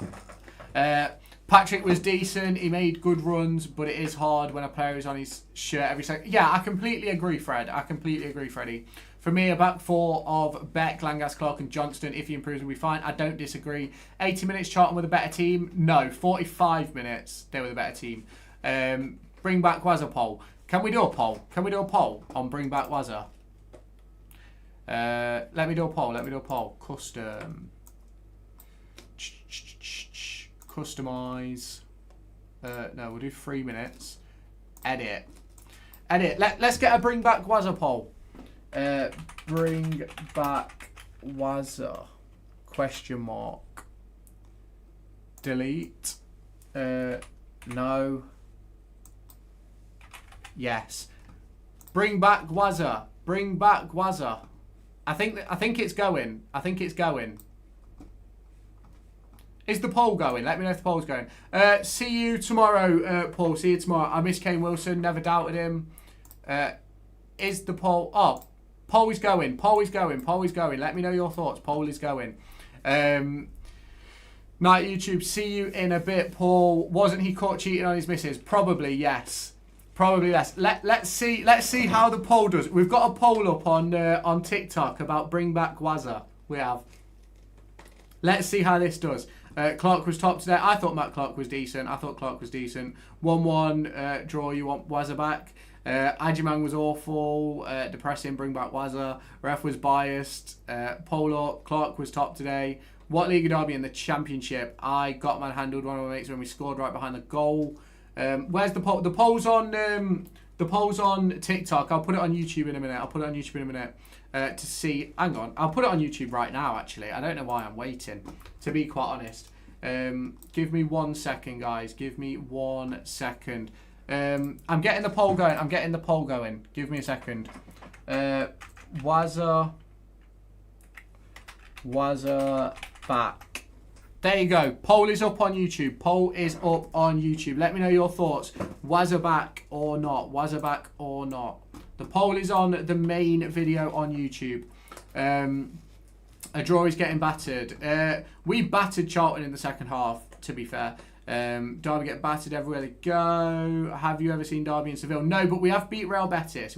A: Patrick was decent. He made good runs, but it is hard when a player is on his shirt every second. Yeah, I completely agree, Fred. I completely agree, Freddie. For me, a back 4 of Beck, Langas, Clark and Johnston. If he improves, will be fine. I don't disagree. 80 minutes, Charlton with a better team? No. 45 minutes, they were the better team. Bring back Wazza poll. Can we do a poll? Can we do a poll on bring back Wazza? Let me do a poll. Custom. Customize. No, we'll do 3 minutes. Edit. Let's get a bring back Wazza poll. Bring back Wazza? Question mark. Delete. No. Yes. Bring back Wazza. Bring back Wazza. I think it's going. Is the poll going? Let me know if the poll's going. See you tomorrow, Paul. See you tomorrow. I miss Kane Wilson. Never doubted him. Is the poll... Oh, poll is going. Let me know your thoughts. Poll is going. Night YouTube. See you in a bit, Paul. Wasn't he caught cheating on his missus? Probably, yes. Let's see how the poll does. We've got a poll up on TikTok about bring back Wazza. We have. Let's see how this does. Clark was top today. I thought Matt Clark was decent. 1-1 draw. You want Wazza back. Ajiman was awful. Depressing. Bring back Wazza. Ref was biased. Poll up. Clark was top today. What league would I be in the championship? I got manhandled one of my mates when we scored right behind the goal. Where's the poll? The poll's on TikTok. I'll put it on YouTube in a minute. To see. Hang on. I'll put it on YouTube right now, actually. I don't know why I'm waiting, to be quite honest. Give me 1 second, guys. Give me 1 second. I'm getting the poll going. I'm getting the poll going. Give me a second. Wazza back. There you go. Poll is up on YouTube. Poll is up on YouTube. Let me know your thoughts. Wazza back or not? Wazza back or not? The poll is on the main video on YouTube. A draw is getting battered. We battered Charlton in the second half, to be fair. Derby get battered everywhere they go. Have you ever seen Derby in Seville? No, but we have beat Real Betis.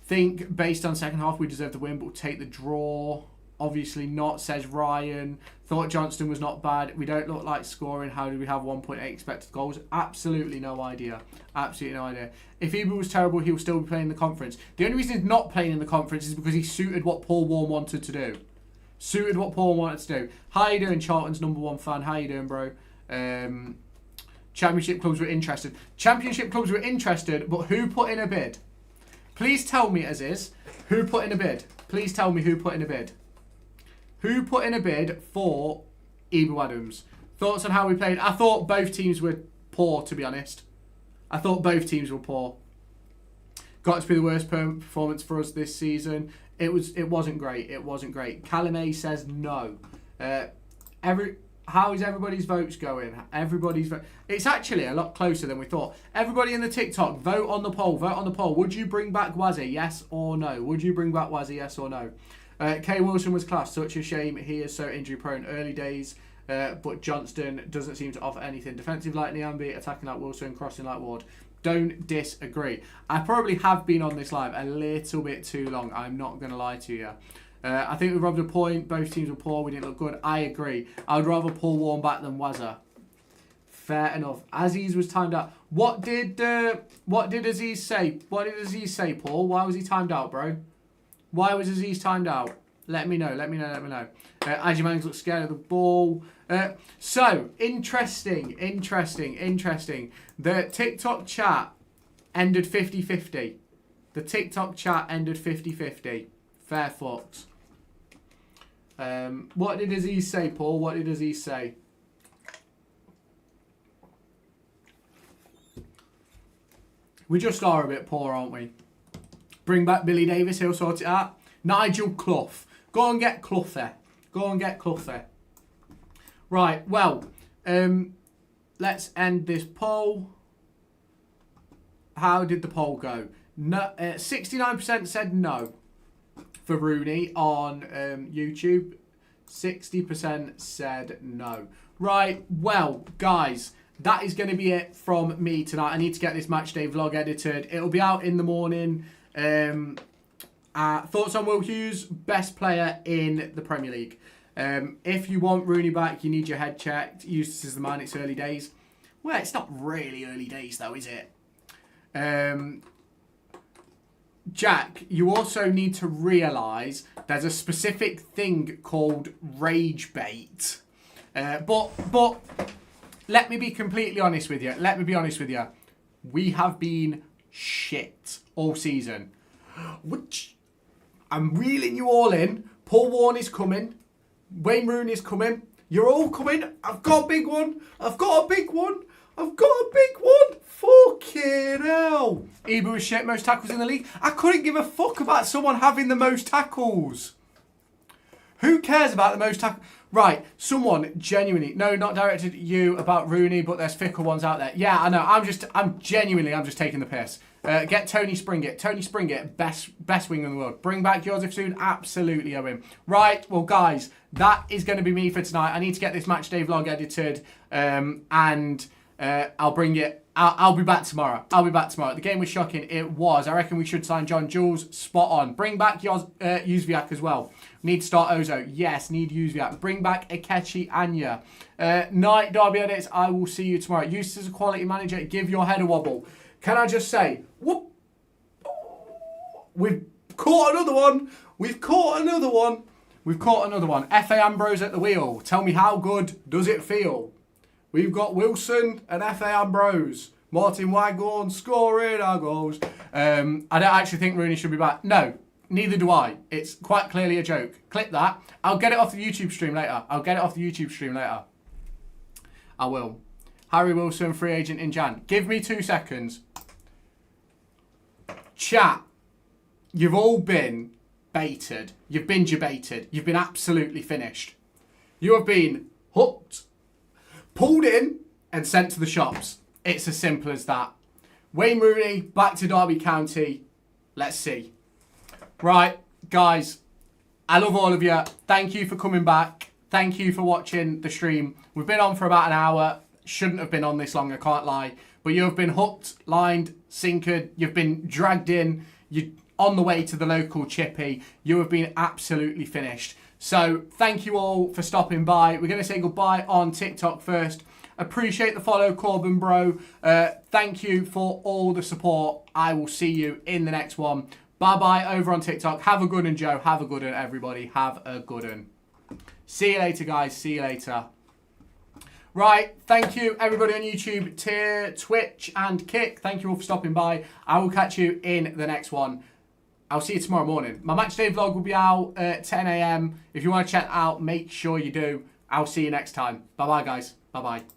A: Think based on second half we deserve the win, but we'll take the draw. Obviously not, says Ryan. Thought Johnston was not bad. We don't look like scoring. How did we have 1.8 expected goals? Absolutely no idea. Absolutely no idea. If Eber was terrible, he'll still be playing in the conference. The only reason he's not playing in the conference is because he suited what Paul Warren wanted to do. How you doing, Charlton's #1 fan? How you doing, bro? Championship clubs were interested. Championship clubs were interested, but who put in a bid? Please tell me, Aziz, who put in a bid? Please tell me who put in a bid. Who put in a bid for Eber Adams? Thoughts on how we played? I thought both teams were poor, to be honest. I thought both teams were poor. Got to be the worst performance for us this season. It wasn't great. It wasn't great. Callum A says no. How is everybody's votes going? It's actually a lot closer than we thought. Everybody in the TikTok, vote on the poll. Vote on the poll. Would you bring back Wazzy? Yes or no? Would you bring back Wazzy? Yes or no? Kay Wilson was class. Such a shame. He is so injury prone. Early days. But Johnston doesn't seem to offer anything. Defensive like Niambi, attacking like Wilson, crossing like Ward. Don't disagree. I probably have been on this live a little bit too long. I'm not going to lie to you. I think we robbed a point. Both teams were poor. We didn't look good. I agree. I would rather Paul Warren back than Wazza. Fair enough. Aziz was timed out. What did Aziz say? What did Aziz say, Paul? Why was he timed out, bro? Why was Aziz timed out? Let me know. Ajimangs looks scared of the ball. So, interesting. The TikTok chat ended 50-50. Fair fucks. What did Aziz say, Paul? What did Aziz say? We just are a bit poor, aren't we? Bring back Billy Davis, he'll sort it out. Nigel Clough. Go and get Clough there. Right, well, let's end this poll. How did the poll go? No, 69% said no for Rooney on YouTube. 60% said no. Right, well, guys, that is going to be it from me tonight. I need to get this matchday vlog edited. It'll be out in the morning. Thoughts on Will Hughes, best player in the Premier League. If you want Rooney back, you need your head checked. Eustace is the man, it's early days. Well, it's not really early days though, is it? Jack, you also need to realise there's a specific thing called rage bait. But let me be completely honest with you. We have been shit all season. Which I'm reeling you all in. Paul Warren is coming. Wayne Rooney is coming. You're all coming. I've got a big one. Fucking hell. Eber was shit. Most tackles in the league. I couldn't give a fuck about someone having the most tackles. Who cares about the most tackles? Right, someone genuinely, no, not directed at you about Rooney, but there's fickle ones out there. Yeah, I know. I'm just taking the piss. Get Tony Springett. Tony Springett, best winger in the world. Bring back Joseph Soon. Absolutely owe him. Right, well, guys, that is going to be me for tonight. I need to get this matchday vlog edited, and I'll bring it. I'll be back tomorrow. The game was shocking. It was. I reckon we should sign John Jules. Spot on. Bring back Yuzviak as well. Need to start Ozo. Yes, need Yuzviak. Bring back Akechi Anya. Night, Derby edits. I will see you tomorrow. Eustace is a quality manager. Give your head a wobble. Can I just say, whoop. We've caught another one. F.A. Ambrose at the wheel. Tell me, how good does it feel? We've got Wilson and F.A. Ambrose. Martin Waghorn scoring our goals. I don't actually think Rooney should be back. No, neither do I. It's quite clearly a joke. Clip that. I'll get it off the YouTube stream later. I will. Harry Wilson, free agent in Jan. Give me 2 seconds. Chat, you've all been baited. You've been debated. You've been absolutely finished. You have been hooked, pulled in, and sent to the shops. It's as simple as that. Wayne Rooney, back to Derby County. Let's see. Right, guys, I love all of you. Thank you for coming back. Thank you for watching the stream. We've been on for about an hour. Shouldn't have been on this long, I can't lie. But you have been hooked, lined, sinkered. You've been dragged in. You're on the way to the local chippy. You have been absolutely finished. So thank you all for stopping by. We're going to say goodbye on TikTok first. Appreciate the follow, Corbin bro. Thank you for all the support. I will see you in the next one. Bye-bye over on TikTok. Have a good one, Joe. Have a good one, everybody. Have a good one. See you later, guys. See you later. Right, thank you everybody on YouTube, Twitch and Kick. Thank you all for stopping by. I will catch you in the next one. I'll see you tomorrow morning. My match day vlog will be out at 10 AM. If you want to check it out, make sure you do. I'll see you next time. Bye-bye, guys. Bye-bye.